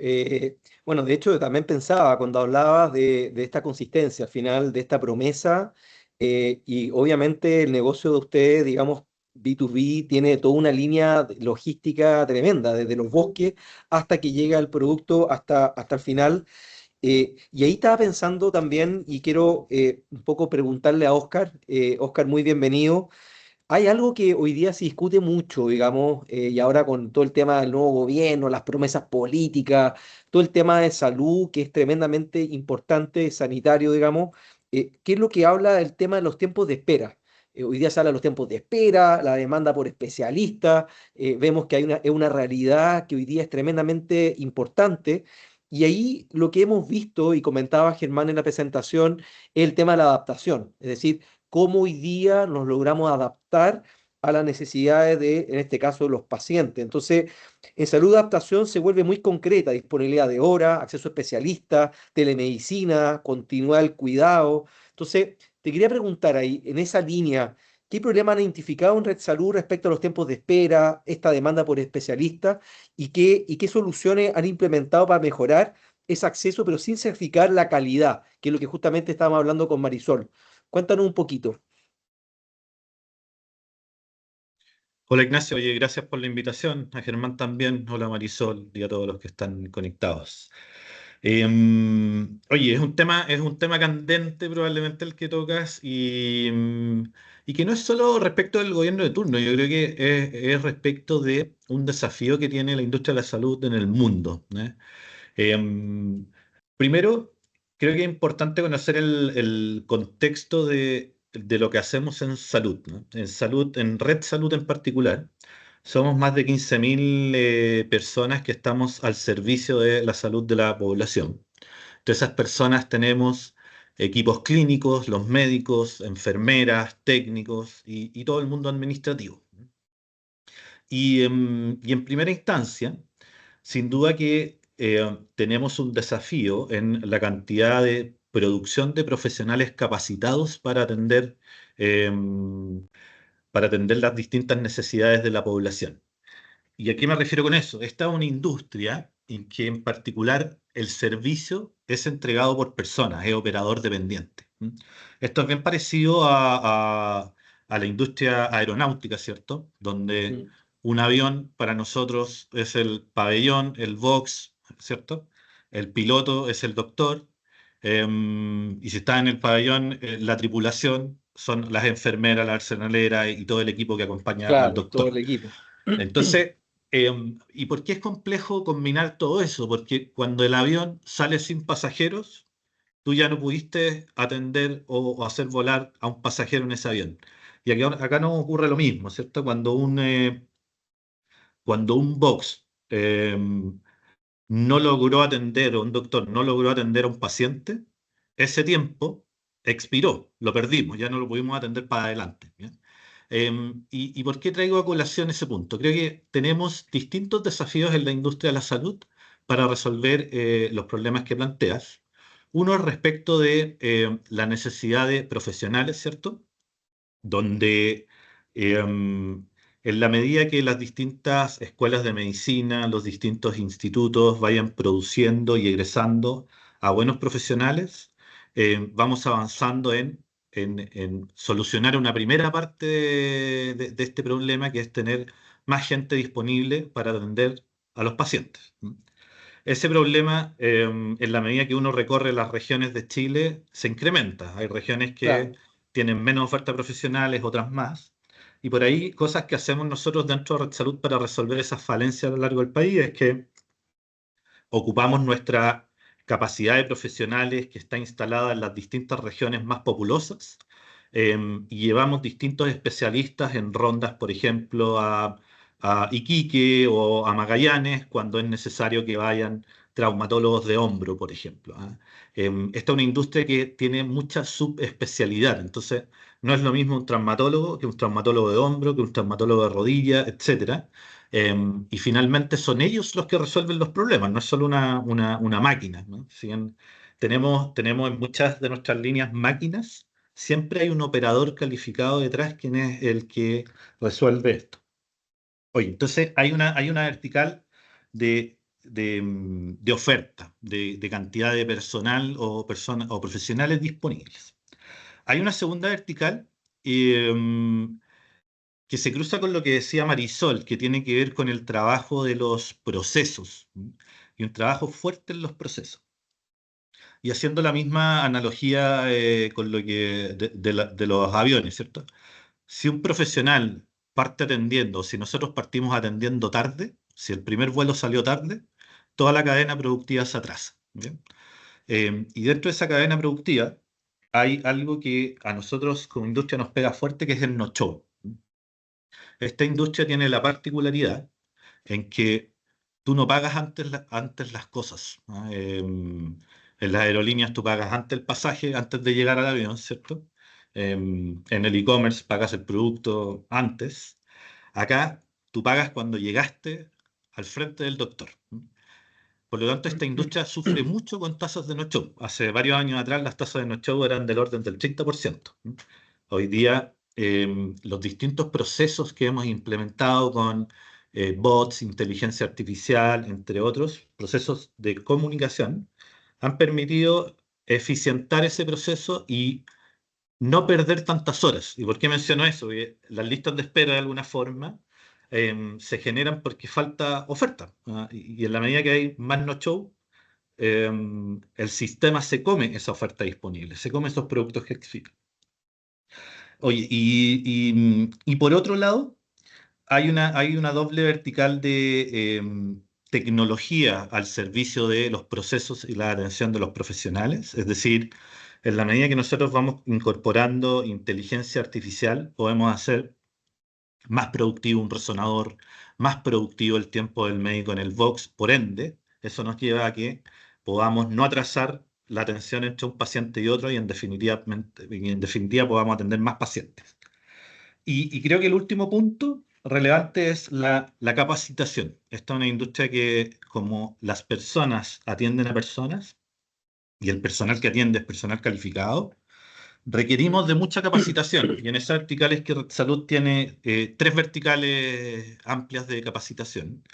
Bueno, de hecho, también pensaba cuando hablabas de esta consistencia, al final, de esta promesa, y obviamente el negocio de ustedes, digamos, B2B, tiene toda una línea logística tremenda, desde los bosques hasta que llega el producto, hasta el final. Y ahí estaba pensando también, y quiero un poco preguntarle a Oscar. Oscar, muy bienvenido. Hay algo que hoy día se discute mucho, digamos, y ahora con todo el tema del nuevo gobierno, las promesas políticas, todo el tema de salud, que es tremendamente importante, sanitario, digamos, ¿qué es lo que habla del tema de los tiempos de espera? Hoy día se habla de los tiempos de espera, la demanda por especialistas, vemos que es una realidad que hoy día es tremendamente importante. Y ahí lo que hemos visto, y comentaba Germán en la presentación, es el tema de la adaptación. Es decir, cómo hoy día nos logramos adaptar a las necesidades de, en este caso, de los pacientes. Entonces, en salud de adaptación se vuelve muy concreta, disponibilidad de hora, acceso a especialistas, telemedicina, continuar el cuidado. Entonces, te quería preguntar ahí, en esa línea, ¿Qué problema han identificado en Red Salud respecto a los tiempos de espera, esta demanda por especialistas, y qué soluciones han implementado para mejorar ese acceso, pero sin sacrificar la calidad, que es lo que justamente estábamos hablando con Marisol? Cuéntanos un poquito. Hola Ignacio, oye, gracias por la invitación. A Germán también. Hola Marisol y a todos los que están conectados. Oye, es un tema candente probablemente el que tocas y que no es solo respecto del gobierno de turno, yo creo que es respecto de un desafío que tiene la industria de la salud en el mundo, ¿eh? Em, Primero, creo que es importante conocer el contexto de lo que hacemos en salud, ¿no? En salud, en Red Salud en particular. Somos más de 15.000 personas que estamos al servicio de la salud de la población. De esas personas tenemos equipos clínicos, los médicos, enfermeras, técnicos y todo el mundo administrativo. Y en primera instancia, sin duda que tenemos un desafío en la cantidad de producción de profesionales capacitados para atender las distintas necesidades de la población. ¿Y a qué me refiero con eso? Esta es una industria en que en particular el servicio es entregado por personas, es operador dependiente. ¿Mm? Esto es bien parecido a la industria aeronáutica, ¿cierto? Donde Mm. un avión para nosotros es el pabellón, el box, ¿cierto? El piloto es el doctor. Y si está en el pabellón, la tripulación son las enfermeras, la arsenalera y todo el equipo que acompaña al Claro, todo el doctor. equipo. Entonces, ¿y por qué es complejo combinar todo eso? Porque cuando el avión sale sin pasajeros, tú ya no pudiste atender o hacer volar a un pasajero en ese avión. Y acá no ocurre lo mismo, ¿cierto? Cuando un box no logró atender, o un doctor no logró atender a un paciente, ese tiempo expiró, lo perdimos, ya no lo pudimos atender para adelante. ¿Ya? ¿Y por qué traigo a colación ese punto? Creo que tenemos distintos desafíos en la industria de la salud para resolver los problemas que planteas. Uno es respecto de la necesidad de profesionales, ¿cierto? Donde en la medida que las distintas escuelas de medicina, los distintos institutos vayan produciendo y egresando a buenos profesionales, vamos avanzando en solucionar una primera parte de este problema, que es tener más gente disponible para atender a los pacientes. Ese problema, en la medida que uno recorre las regiones de Chile, se incrementa. Hay regiones que Claro. tienen menos ofertas profesionales, otras más. Y por ahí, cosas que hacemos nosotros dentro de Red Salud para resolver esas falencias a lo largo del país es que ocupamos nuestra capacidad de profesionales que está instalada en las distintas regiones más populosas, y llevamos distintos especialistas en rondas, por ejemplo, a Iquique o a Magallanes, cuando es necesario que vayan traumatólogos de hombro, por ejemplo. ¿Ah? Esta es una industria que tiene mucha subespecialidad, entonces no es lo mismo un traumatólogo que un traumatólogo de hombro, que un traumatólogo de rodilla, etcétera. Y finalmente son ellos los que resuelven los problemas, no es solo una máquina, ¿no? Si bien tenemos en muchas de nuestras líneas máquinas, siempre hay un operador calificado detrás, quien es el que resuelve esto. Oye, entonces hay una vertical de oferta, de cantidad de personal o, personas, o profesionales disponibles. Hay una segunda vertical eh, que se cruza con lo que decía Marisol, que tiene que ver con el trabajo de los procesos, ¿m? Y un trabajo fuerte en los procesos. Y haciendo la misma analogía con lo que de los aviones, ¿cierto? Si un profesional parte atendiendo, si nosotros partimos atendiendo tarde, si el primer vuelo salió tarde, toda la cadena productiva se atrasa. ¿Bien? Y dentro de esa cadena productiva hay algo que a nosotros como industria nos pega fuerte, que es el no-show. Esta industria tiene la particularidad en que tú no pagas antes las cosas, ¿no? En las aerolíneas tú pagas antes el pasaje, antes de llegar al avión, ¿cierto? En el e-commerce pagas el producto antes. Acá tú pagas cuando llegaste al frente del doctor. Por lo tanto, esta industria sufre mucho con tasas de no-show. Hace varios años atrás las tasas de no-show eran del orden del 30%. Hoy día los distintos procesos que hemos implementado con bots, inteligencia artificial, entre otros procesos de comunicación, han permitido eficientar ese proceso y no perder tantas horas. ¿Y por qué menciono eso? Porque las listas de espera de alguna forma se generan porque falta oferta. Y en la medida que hay más no-show, el sistema se come esa oferta disponible, se come esos productos que existen. Oye, y por otro lado, hay una doble vertical de tecnología al servicio de los procesos y la atención de los profesionales. Es decir, en la medida que nosotros vamos incorporando inteligencia artificial, podemos hacer más productivo un resonador, más productivo el tiempo del médico en el box. Por ende, eso nos lleva a que podamos no atrasar la atención entre un paciente y otro y en definitiva podamos atender más pacientes. Y creo que el último punto relevante es la capacitación. Esta es una industria que, como las personas atienden a personas y el personal que atiende es personal calificado, requerimos de mucha capacitación. Y en esa vertical es que Red Salud tiene tres verticales amplias de capacitación.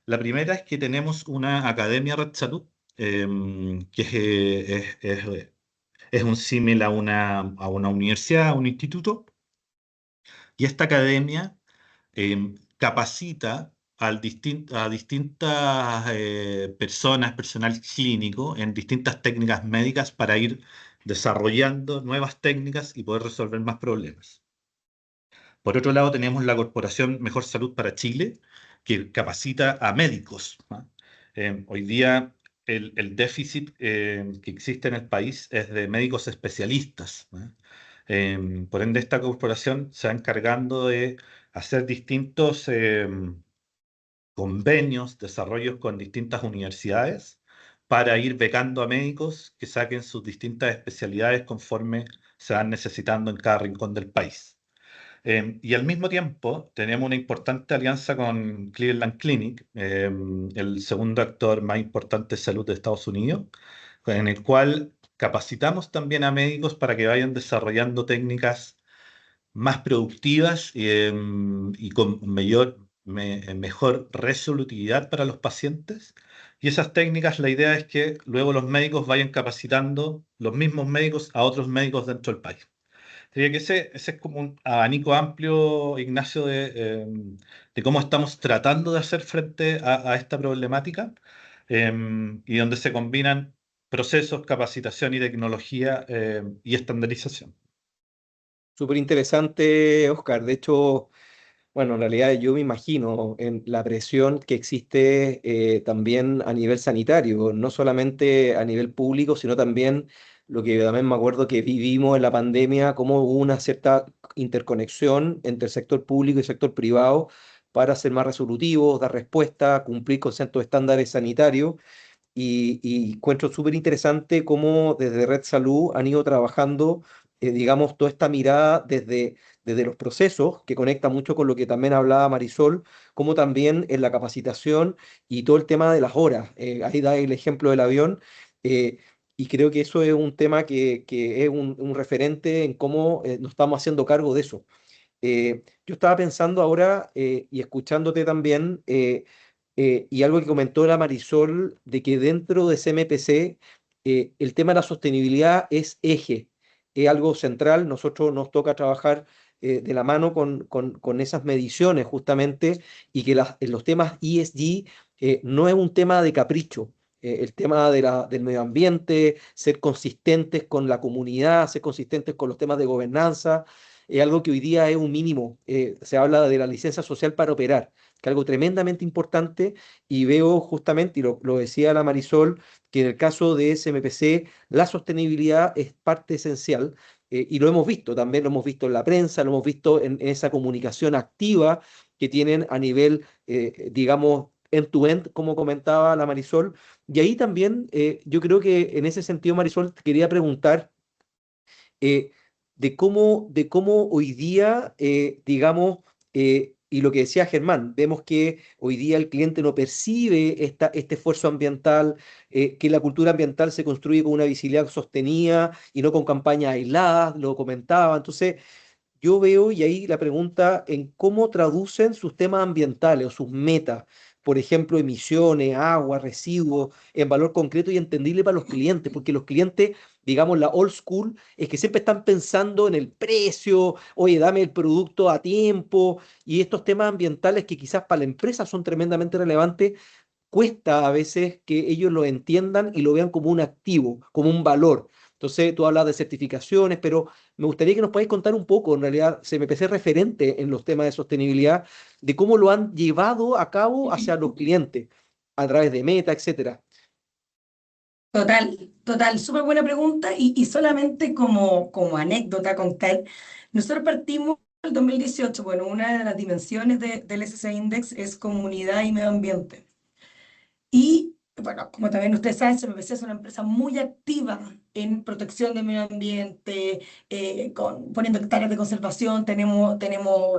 La primera es que tenemos una academia Red Salud, que es un símil a una universidad, a un instituto. Y esta academia capacita a distintas personas, personal clínico, en distintas técnicas médicas para ir desarrollando nuevas técnicas y poder resolver más problemas. Por otro lado, tenemos la Corporación Mejor Salud para Chile, que capacita a médicos, ¿no? Hoy día el déficit que existe en el país es de médicos especialistas, ¿no? Por ende, esta corporación se va encargando de hacer distintos convenios, desarrollos con distintas universidades para ir becando a médicos que saquen sus distintas especialidades conforme se van necesitando en cada rincón del país. Y al mismo tiempo tenemos una importante alianza con Cleveland Clinic, el segundo actor más importante de salud de Estados Unidos, en el cual capacitamos también a médicos para que vayan desarrollando técnicas más productivas y con mejor resolutividad para los pacientes. Y esas técnicas, la idea es que luego los médicos vayan capacitando los mismos médicos a otros médicos dentro del país. Diría que ese es como un abanico amplio, Ignacio, de cómo estamos tratando de hacer frente a esta problemática, y donde se combinan procesos, capacitación y tecnología y estandarización. Súper interesante, Oscar. De hecho, bueno, en realidad yo me imagino en la presión que existe también a nivel sanitario, no solamente a nivel público, sino también lo que también me acuerdo que vivimos en la pandemia, cómo hubo una cierta interconexión entre el sector público y el sector privado para ser más resolutivos, dar respuesta, cumplir con ciertos estándares sanitarios. Y encuentro súper interesante cómo desde Red Salud han ido trabajando, digamos, toda esta mirada desde los procesos, que conecta mucho con lo que también hablaba Marisol, como también en la capacitación y todo el tema de las horas. Ahí da el ejemplo del avión. eh, y creo que eso es un tema que es un referente en cómo nos estamos haciendo cargo de eso. Yo estaba pensando ahora y escuchándote también, y algo que comentó la Marisol, de que dentro de CMPC el tema de la sostenibilidad es eje, es algo central. Nosotros nos toca trabajar de la mano con esas mediciones justamente, y que los temas ESG no es un tema de capricho. El tema del medio ambiente, ser consistentes con la comunidad, ser consistentes con los temas de gobernanza, es algo que hoy día es un mínimo. Se habla de la licencia social para operar, que es algo tremendamente importante, y veo justamente, y lo decía la Marisol, que en el caso de SMPC la sostenibilidad es parte esencial, y lo hemos visto, también lo hemos visto en la prensa, lo hemos visto en esa comunicación activa que tienen a nivel, digamos, end-to-end, como comentaba la Marisol. Y ahí también, yo creo que en ese sentido, Marisol, te quería preguntar eh, de cómo hoy día, digamos, y lo que decía Germán, vemos que hoy día el cliente no percibe este esfuerzo ambiental, que la cultura ambiental se construye con una visibilidad sostenida y no con campañas aisladas, lo comentaba. Entonces, yo veo, y ahí la pregunta en cómo traducen sus temas ambientales o sus metas, por ejemplo, emisiones, agua, residuos, en valor concreto y entendible para los clientes, porque los clientes, digamos, la old school, es que siempre están pensando en el precio, oye, dame el producto a tiempo, y estos temas ambientales que quizás para la empresa son tremendamente relevantes, cuesta a veces que ellos lo entiendan y lo vean como un activo, como un valor. Entonces, tú hablas de certificaciones, pero me gustaría que nos podáis contar un poco, en realidad, CMPC es referente en los temas de sostenibilidad, de cómo lo han llevado a cabo hacia los clientes, a través de Meta, etcétera. Total, total, súper buena pregunta y solamente como anécdota contar, nosotros partimos en el 2018, bueno, una de las dimensiones del SC Index es comunidad y medio ambiente. Y bueno, como también ustedes saben, CMPC es una empresa muy activa en protección del medio ambiente, poniendo hectáreas de conservación, tenemos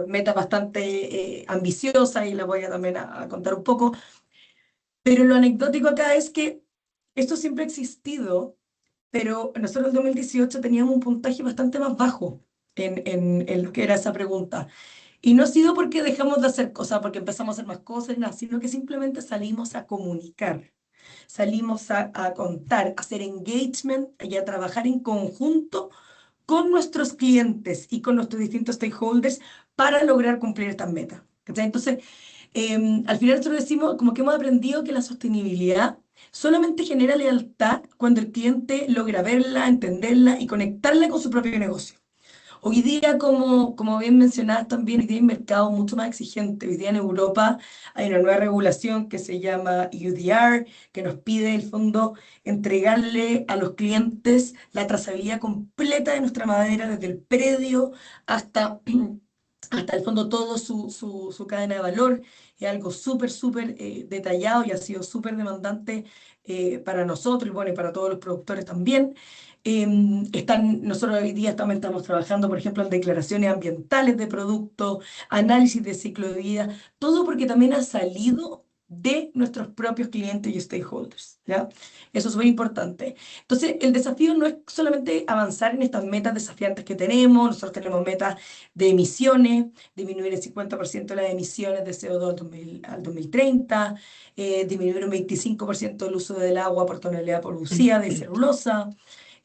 metas bastante ambiciosas y les voy a también a contar un poco. Pero lo anecdótico acá es que esto siempre ha existido, pero nosotros en el 2018 teníamos un puntaje bastante más bajo en lo que era esa pregunta. Y no ha sido porque dejamos de hacer cosas, porque empezamos a hacer más cosas, nada, sino que simplemente salimos a comunicar, salimos a contar, a hacer engagement y a trabajar en conjunto con nuestros clientes y con nuestros distintos stakeholders para lograr cumplir estas metas. ¿Cachai? Entonces, al final nosotros decimos, como que hemos aprendido que la sostenibilidad solamente genera lealtad cuando el cliente logra verla, entenderla y conectarla con su propio negocio. Hoy día, como bien mencionadas también, hoy día hay un mercado mucho más exigente. Hoy día en Europa hay una nueva regulación que se llama UDR, que nos pide, en el fondo, entregarle a los clientes la trazabilidad completa de nuestra madera, desde el predio hasta, hasta el fondo, todo su cadena de valor. Es algo súper detallado y ha sido súper demandante para nosotros y bueno, y para todos los productores también. Nosotros hoy día también estamos trabajando, por ejemplo, en declaraciones ambientales de productos, análisis de ciclo de vida, todo porque también ha salido de nuestros propios clientes y stakeholders, ¿ya? Eso es muy importante. Entonces, el desafío no es solamente avanzar en estas metas desafiantes que tenemos. Nosotros tenemos metas de emisiones, disminuir el 50% de las emisiones de CO2 al 2030, disminuir un 25% el uso del agua por tonelada producida de celulosa,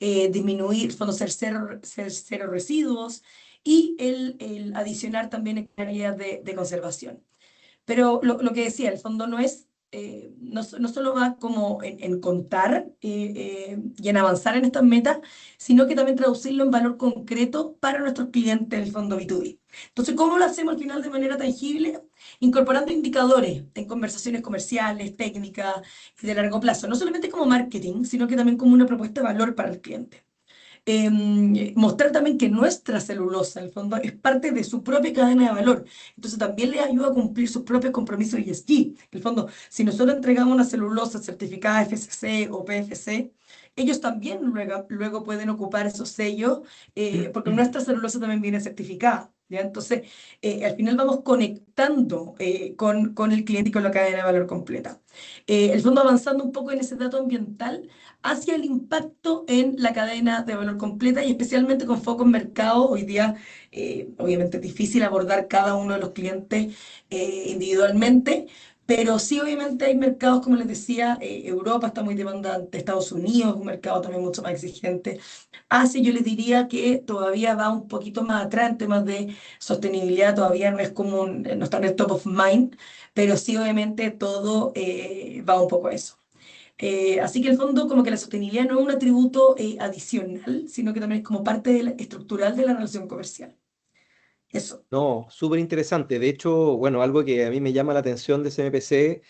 disminuir, fondo, ser cero residuos y el adicionar también hectáreas de conservación. Pero lo que decía, el fondo no es, no solo va como en contar y en avanzar en estas metas, sino que también traducirlo en valor concreto para nuestros clientes, el fondo B2B. Entonces, ¿cómo lo hacemos al final de manera tangible? Incorporando indicadores en conversaciones comerciales, técnicas y de largo plazo, no solamente como marketing, sino que también como una propuesta de valor para el cliente. Mostrar también que nuestra celulosa, en el fondo, es parte de su propia cadena de valor. Entonces también les ayuda a cumplir sus propios compromisos ESG. En el fondo, si nosotros entregamos una celulosa certificada FSC o PFC, ellos también luego pueden ocupar esos sellos, porque nuestra celulosa también viene certificada. ¿Ya? Entonces, al final vamos conectando con el cliente y con la cadena de valor completa. El fondo avanzando un poco en ese dato ambiental hacia el impacto en la cadena de valor completa y especialmente con foco en mercado. Hoy día, obviamente, es difícil abordar cada uno de los clientes individualmente, pero sí, obviamente, hay mercados, como les decía, Europa está muy demandante, Estados Unidos es un mercado también mucho más exigente. Asia, yo les diría que todavía va un poquito más atrás en temas de sostenibilidad, todavía no es común, no está en el top of mind, pero sí, obviamente, todo va un poco a eso. Así que el fondo, como que la sostenibilidad no es un atributo adicional, sino que también es como parte estructural de la relación comercial. Eso. No, súper interesante. De hecho, bueno, algo que a mí me llama la atención de CMPC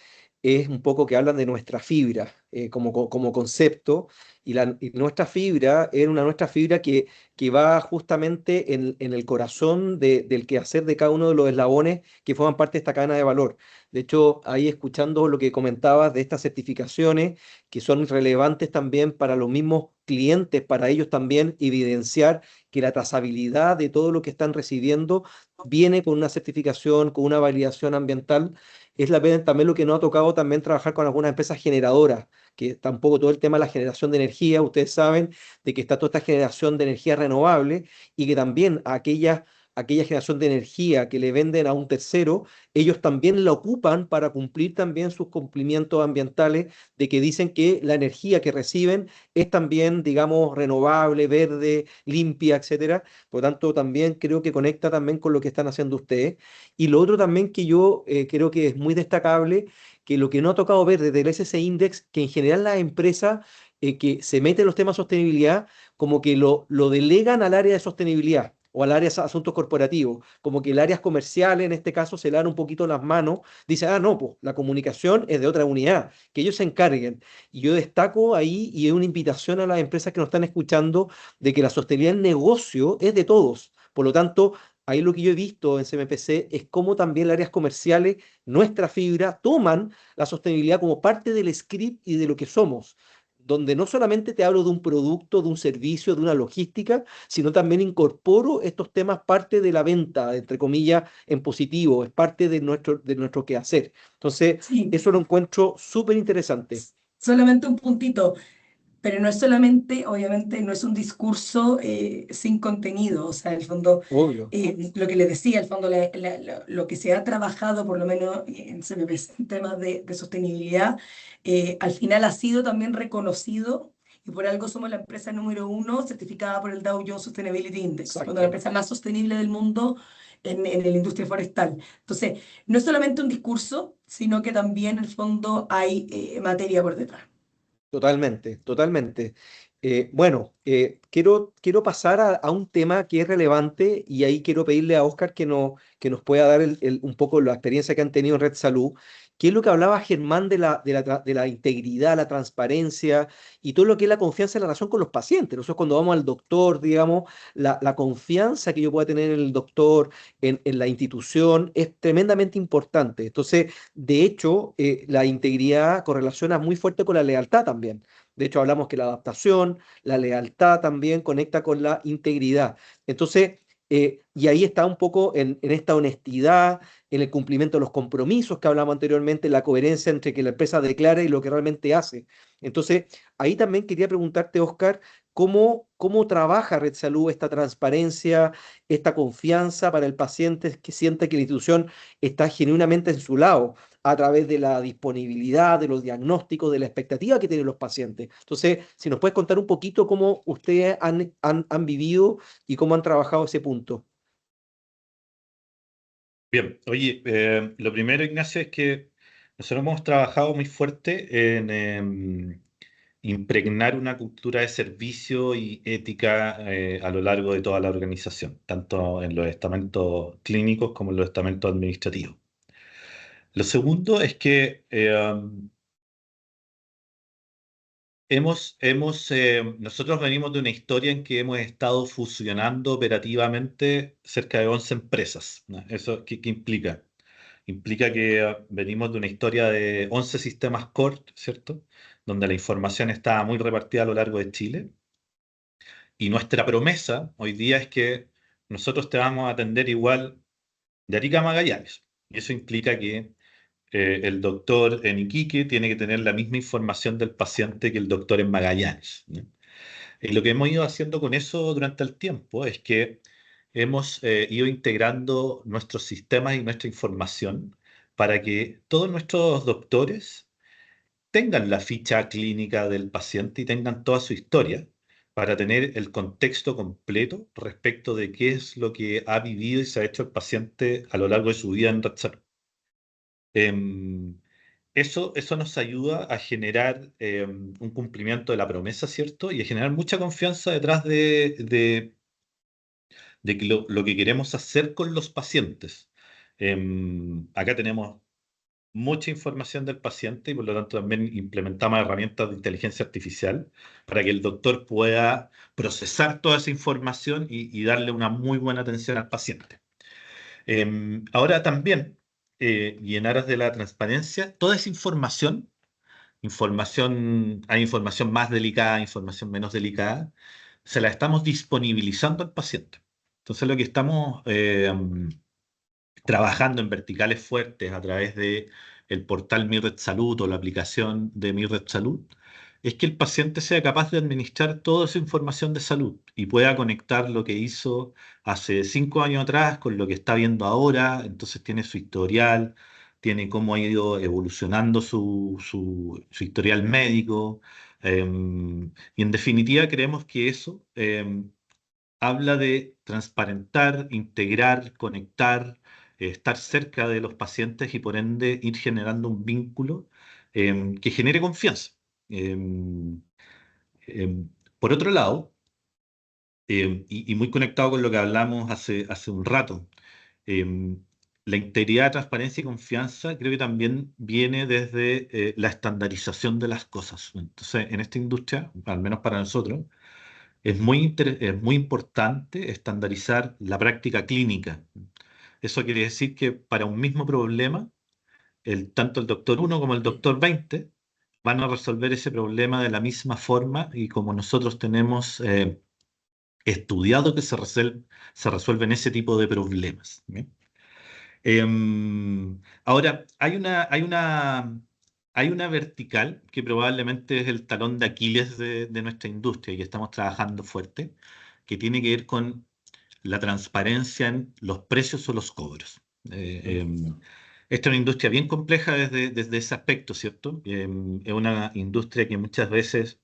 es un poco que hablan de nuestra fibra como concepto, y nuestra fibra era nuestra fibra que va justamente en el corazón del quehacer de cada uno de los eslabones que forman parte de esta cadena de valor. De hecho, ahí escuchando lo que comentabas de estas certificaciones, que son relevantes también para los mismos clientes, para ellos también evidenciar que la trazabilidad de todo lo que están recibiendo viene con una certificación, con una validación ambiental. Es también lo que nos ha tocado también trabajar con algunas empresas generadoras, que tampoco todo el tema de la generación de energía, ustedes saben de que está toda esta generación de energía renovable y que también aquellas aquella generación de energía que le venden a un tercero, ellos también la ocupan para cumplir también sus cumplimientos ambientales de que dicen que la energía que reciben es también, digamos, renovable, verde, limpia, etcétera. Por lo tanto, también creo que conecta también con lo que están haciendo ustedes. Y lo otro también que yo creo que es muy destacable, que lo que no ha tocado ver desde el SC Index, que en general las empresas que se meten en los temas de sostenibilidad, como que lo delegan al área de sostenibilidad o al área de asuntos corporativos, como que el área comercial en este caso se le dan un poquito las manos, dicen, ah, no, pues la comunicación es de otra unidad, que ellos se encarguen. Y yo destaco ahí, y es una invitación a las empresas que nos están escuchando, de que la sostenibilidad en negocio es de todos. Por lo tanto, ahí lo que yo he visto en CMPC es cómo también las áreas comerciales, nuestra fibra, toman la sostenibilidad como parte del script y de lo que somos, donde no solamente te hablo de un producto, de un servicio, de una logística, sino también incorporo estos temas parte de la venta, entre comillas, en positivo, es parte de nuestro quehacer. Entonces, Sí, eso lo encuentro súper interesante. solamente un puntito. Pero no es solamente, obviamente, no es un discurso sin contenido, o sea, en el fondo, Obvio. lo que les decía, el fondo, lo que se ha trabajado, por lo menos en CMPC, en temas de sostenibilidad, al final ha sido también reconocido, y por algo somos la empresa número 1 certificada por el Dow Jones Sustainability Index, cuando la Exacto. empresa más sostenible del mundo en la industria forestal. Entonces, no es solamente un discurso, sino que también, en el fondo, hay materia por detrás. Totalmente, totalmente. Bueno, quiero pasar a un tema que es relevante y ahí quiero pedirle a Oscar que nos pueda dar un poco la experiencia que han tenido en Red Salud, que es lo que hablaba Germán de la integridad, la transparencia y todo lo que es la confianza en la relación con los pacientes. Nosotros cuando vamos al doctor, digamos, la confianza que yo pueda tener en el doctor, en la institución, es tremendamente importante. Entonces, de hecho, la integridad correlaciona muy fuerte con la lealtad también. De hecho, hablamos que la adaptación, la lealtad también conecta con la integridad. Entonces, y ahí está un poco en esta honestidad, en el cumplimiento de los compromisos que hablamos anteriormente, la coherencia entre que la empresa declara y lo que realmente hace. Entonces, ahí también quería preguntarte, Oscar, cómo trabaja Red Salud esta transparencia, esta confianza para el paciente que siente que la institución está genuinamente en su lado a través de la disponibilidad, de los diagnósticos, de la expectativa que tienen los pacientes. Entonces, si nos puedes contar un poquito cómo ustedes han vivido y cómo han trabajado ese punto. Bien, oye, lo primero, Ignacio, es que nosotros hemos trabajado muy fuerte en impregnar una cultura de servicio y ética a lo largo de toda la organización, tanto en los estamentos clínicos como en los estamentos administrativos. Lo segundo es que nosotros venimos de una historia en que hemos estado fusionando operativamente cerca de 11 empresas, ¿no? ¿Eso qué implica? Implica que venimos de una historia de 11 sistemas core, ¿cierto? Donde la información está muy repartida a lo largo de Chile. Y nuestra promesa hoy día es que nosotros te vamos a atender igual de Arica a Magallanes. Y eso implica que el doctor en Iquique tiene que tener la misma información del paciente que el doctor en Magallanes, ¿no? Y lo que hemos ido haciendo con eso durante el tiempo es que hemos ido integrando nuestros sistemas y nuestra información para que todos nuestros doctores tengan la ficha clínica del paciente y tengan toda su historia para tener el contexto completo respecto de qué es lo que ha vivido y se ha hecho el paciente a lo largo de su vida en Red Salud. Em, eso nos ayuda a generar un cumplimiento de la promesa, ¿cierto? Y a generar mucha confianza detrás de que lo que queremos hacer con los pacientes. Acá tenemos mucha información del paciente y por lo tanto también implementamos herramientas de inteligencia artificial para que el doctor pueda procesar toda esa información y darle una muy buena atención al paciente. Ahora también, y en aras de la transparencia, toda esa hay información más delicada, información menos delicada, se la estamos disponibilizando al paciente. Entonces lo que estamos trabajando en verticales fuertes a través de el portal Mi Red Salud o la aplicación de Mi Red Salud, es que el paciente sea capaz de administrar toda su información de salud y pueda conectar lo que hizo hace 5 años atrás con lo que está viendo ahora. Entonces tiene su historial, tiene cómo ha ido evolucionando su historial médico. Y en definitiva creemos que eso habla de transparentar, integrar, conectar, estar cerca de los pacientes y por ende ir generando un vínculo que genere confianza. Em, em, por otro lado, y muy conectado con lo que hablamos hace un rato, em, la integridad, transparencia y confianza creo que también viene desde la estandarización de las cosas. Entonces, en esta industria, al menos para nosotros, es muy importante estandarizar la práctica clínica. Eso quiere decir que para un mismo problema, tanto el doctor 1 como el doctor 20 van a resolver ese problema de la misma forma y como nosotros tenemos estudiado que se resuelven ese tipo de problemas. ¿Bien? Ahora, hay una vertical que probablemente es el talón de Aquiles de nuestra industria y que estamos trabajando fuerte, que tiene que ver con la transparencia en los precios o los cobros. Esta es una industria bien compleja desde ese aspecto, ¿cierto? Es una industria que muchas veces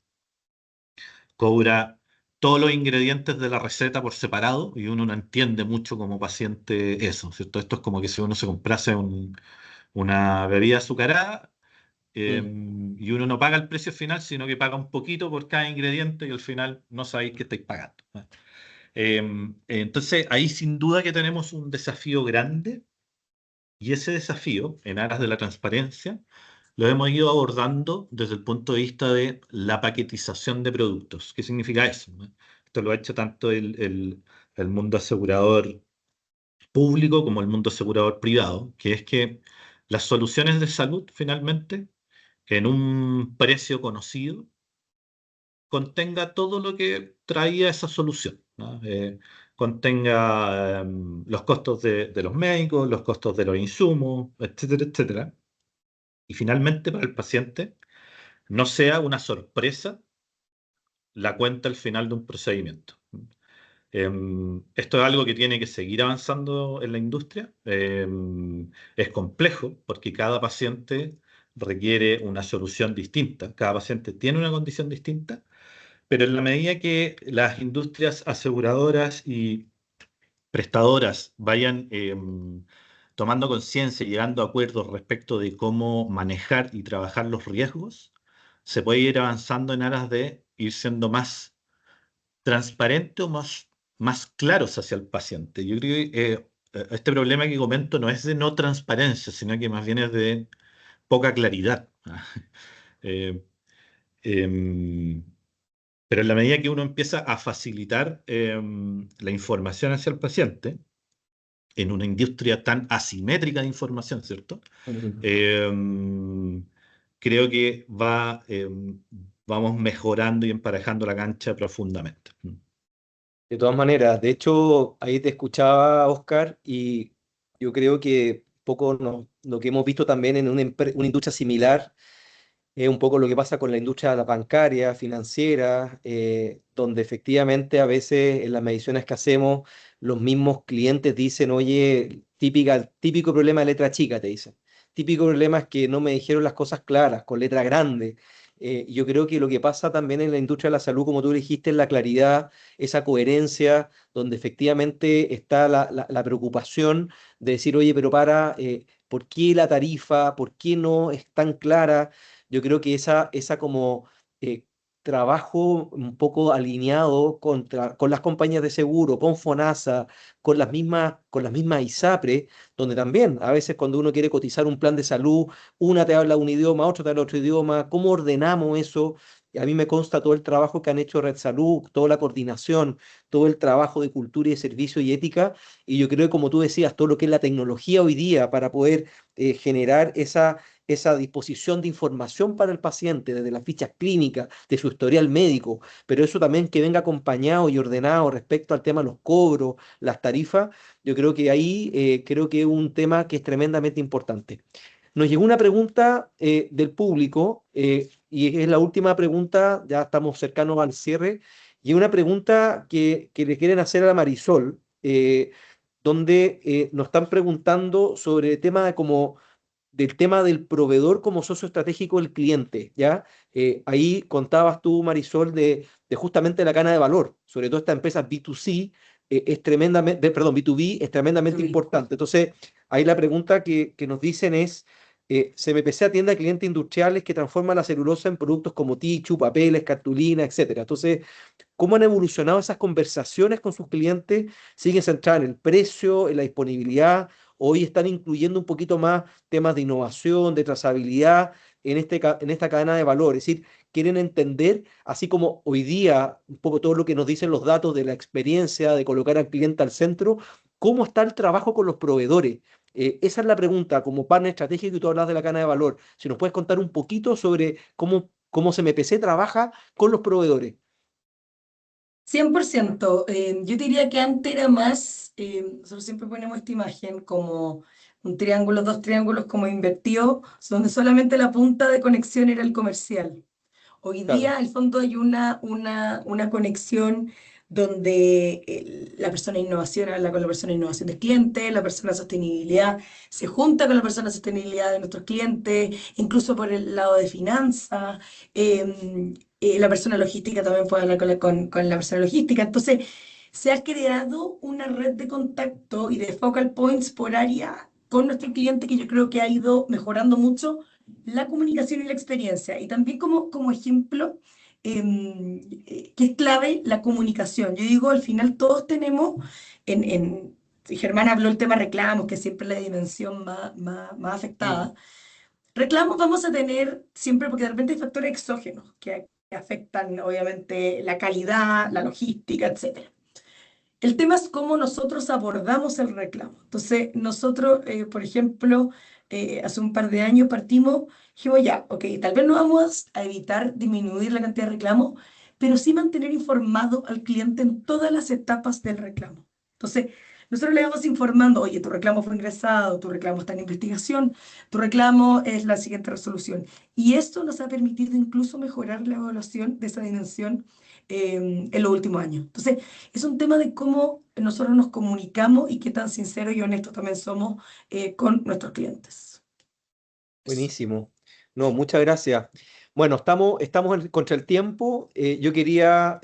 cobra todos los ingredientes de la receta por separado y uno no entiende mucho como paciente eso, ¿cierto? Esto es como que si uno se comprase una bebida azucarada y uno no paga el precio final, sino que paga un poquito por cada ingrediente y al final no sabéis qué estáis pagando. Entonces, ahí sin duda que tenemos un desafío grande y ese desafío, en aras de la transparencia, lo hemos ido abordando desde el punto de vista de la paquetización de productos. ¿Qué significa eso? Esto lo ha hecho tanto el mundo asegurador público como el mundo asegurador privado, que es que las soluciones de salud finalmente, en un precio conocido, contenga todo lo que traía esa solución, ¿no? Contenga los costos de los médicos, los costos de los insumos, etcétera, etcétera. Y finalmente para el paciente no sea una sorpresa la cuenta al final de un procedimiento. Esto es algo que tiene que seguir avanzando en la industria. Es complejo porque cada paciente requiere una solución distinta, cada paciente tiene una condición distinta, pero en la medida que las industrias aseguradoras y prestadoras vayan tomando conciencia y llegando a acuerdos respecto de cómo manejar y trabajar los riesgos, se puede ir avanzando en aras de ir siendo más transparente o más claros hacia el paciente. Yo creo que este problema que comento no es de no transparencia, sino que más bien es de poca claridad. Eh, em, pero en la medida que uno empieza a facilitar la información hacia el paciente, en una industria tan asimétrica de información, ¿cierto? Creo que vamos mejorando y emparejando la cancha profundamente. De todas maneras, de hecho, ahí te escuchaba, Oscar, y yo creo que poco lo que hemos visto también en una industria similar es un poco lo que pasa con la industria bancaria, financiera, donde efectivamente a veces en las mediciones que hacemos, los mismos clientes dicen, oye, típico problema de letra chica, te dicen. Típico problema es que no me dijeron las cosas claras, con letra grande. Yo creo que lo que pasa también en la industria de la salud, como tú dijiste, es la claridad, esa coherencia, donde efectivamente está la preocupación de decir, oye, pero ¿por qué la tarifa? ¿Por qué no es tan clara? Yo creo que esa como eh, trabajo un poco alineado con las compañías de seguro, con FONASA, con las mismas ISAPRE, donde también a veces cuando uno quiere cotizar un plan de salud, una te habla un idioma, otra te habla otro idioma, ¿cómo ordenamos eso? Y a mí me consta todo el trabajo que han hecho Red Salud, toda la coordinación, todo el trabajo de cultura y de servicio y ética, y yo creo que como tú decías, todo lo que es la tecnología hoy día para poder generar esa disposición de información para el paciente, desde las fichas clínicas, de su historial médico, pero eso también que venga acompañado y ordenado respecto al tema de los cobros, las tarifas, yo creo que ahí creo que es un tema que es tremendamente importante. Nos llegó una pregunta del público y es la última pregunta, ya estamos cercanos al cierre, y es una pregunta que le quieren hacer a la Marisol, donde nos están preguntando sobre el tema del tema del proveedor como socio estratégico del cliente, ¿ya? Ahí contabas tú, Marisol, de justamente la cadena de valor, sobre todo esta empresa B2C, es tremendamente, perdón, B2B es tremendamente B2B. importante. Entonces, ahí la pregunta que nos dicen es, CMPC atiende a clientes industriales que transforman la celulosa en productos como tichu, papeles, cartulina, etcétera. Entonces, ¿cómo han evolucionado esas conversaciones con sus clientes? ¿Siguen centradas en el precio, en la disponibilidad? ¿Hoy están incluyendo un poquito más temas de innovación, de trazabilidad en esta cadena de valor? Es decir, quieren entender, así como hoy día, un poco todo lo que nos dicen los datos de la experiencia de colocar al cliente al centro, ¿cómo está el trabajo con los proveedores? Esa es la pregunta, como partner estratégico, y tú hablas de la cadena de valor. Si nos puedes contar un poquito sobre cómo CMPC trabaja con los proveedores. 100%. Yo diría que antes era más, nosotros siempre ponemos esta imagen como un triángulo, dos triángulos como invertidos, donde solamente la punta de conexión era el comercial. Hoy Claro. día, al fondo, hay una conexión donde la persona de innovación habla con la persona de innovación del cliente, la persona de sostenibilidad se junta con la persona de sostenibilidad de nuestros clientes, incluso por el lado de finanzas. La persona logística también puede hablar con la persona logística. Entonces, se ha creado una red de contacto y de focal points por área con nuestro cliente que yo creo que ha ido mejorando mucho la comunicación y la experiencia. Y también como ejemplo, que es clave la comunicación. Yo digo, al final todos tenemos, Germán habló el tema reclamos, que siempre es la dimensión más afectada. Reclamos vamos a tener siempre, porque de repente hay factores exógenos que afectan obviamente la calidad, la logística, etc. El tema es cómo nosotros abordamos el reclamo. Entonces, nosotros, por ejemplo, hace un par de años partimos, dijimos ya, ok, tal vez no vamos a evitar disminuir la cantidad de reclamos, pero sí mantener informado al cliente en todas las etapas del reclamo. Entonces, nosotros le vamos informando, oye, tu reclamo fue ingresado, tu reclamo está en investigación, tu reclamo es la siguiente resolución. Y esto nos ha permitido incluso mejorar la evaluación de esa dimensión en los últimos años. Entonces, es un tema de cómo nosotros nos comunicamos y qué tan sinceros y honestos también somos con nuestros clientes. Buenísimo. No, muchas gracias. Bueno, estamos contra el tiempo. Yo quería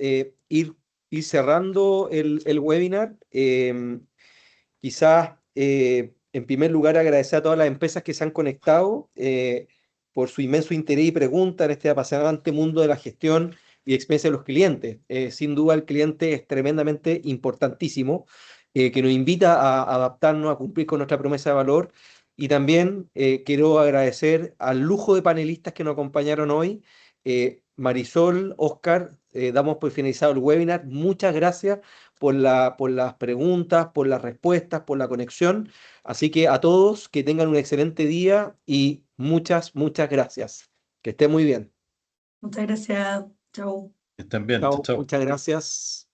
ir cerrando el webinar. Quizás, en primer lugar, agradecer a todas las empresas que se han conectado por su inmenso interés y pregunta en este apasionante mundo de la gestión y experiencia de los clientes. Sin duda, el cliente es tremendamente importantísimo, que nos invita a adaptarnos, a cumplir con nuestra promesa de valor. Y también quiero agradecer al lujo de panelistas que nos acompañaron hoy. Marisol, Oscar, damos por finalizado el webinar. Muchas gracias por las preguntas, por las respuestas, por la conexión. Así que a todos que tengan un excelente día y muchas gracias. Que estén muy bien. Muchas gracias. Chao. Que estén bien. Chao, Chao. muchas gracias.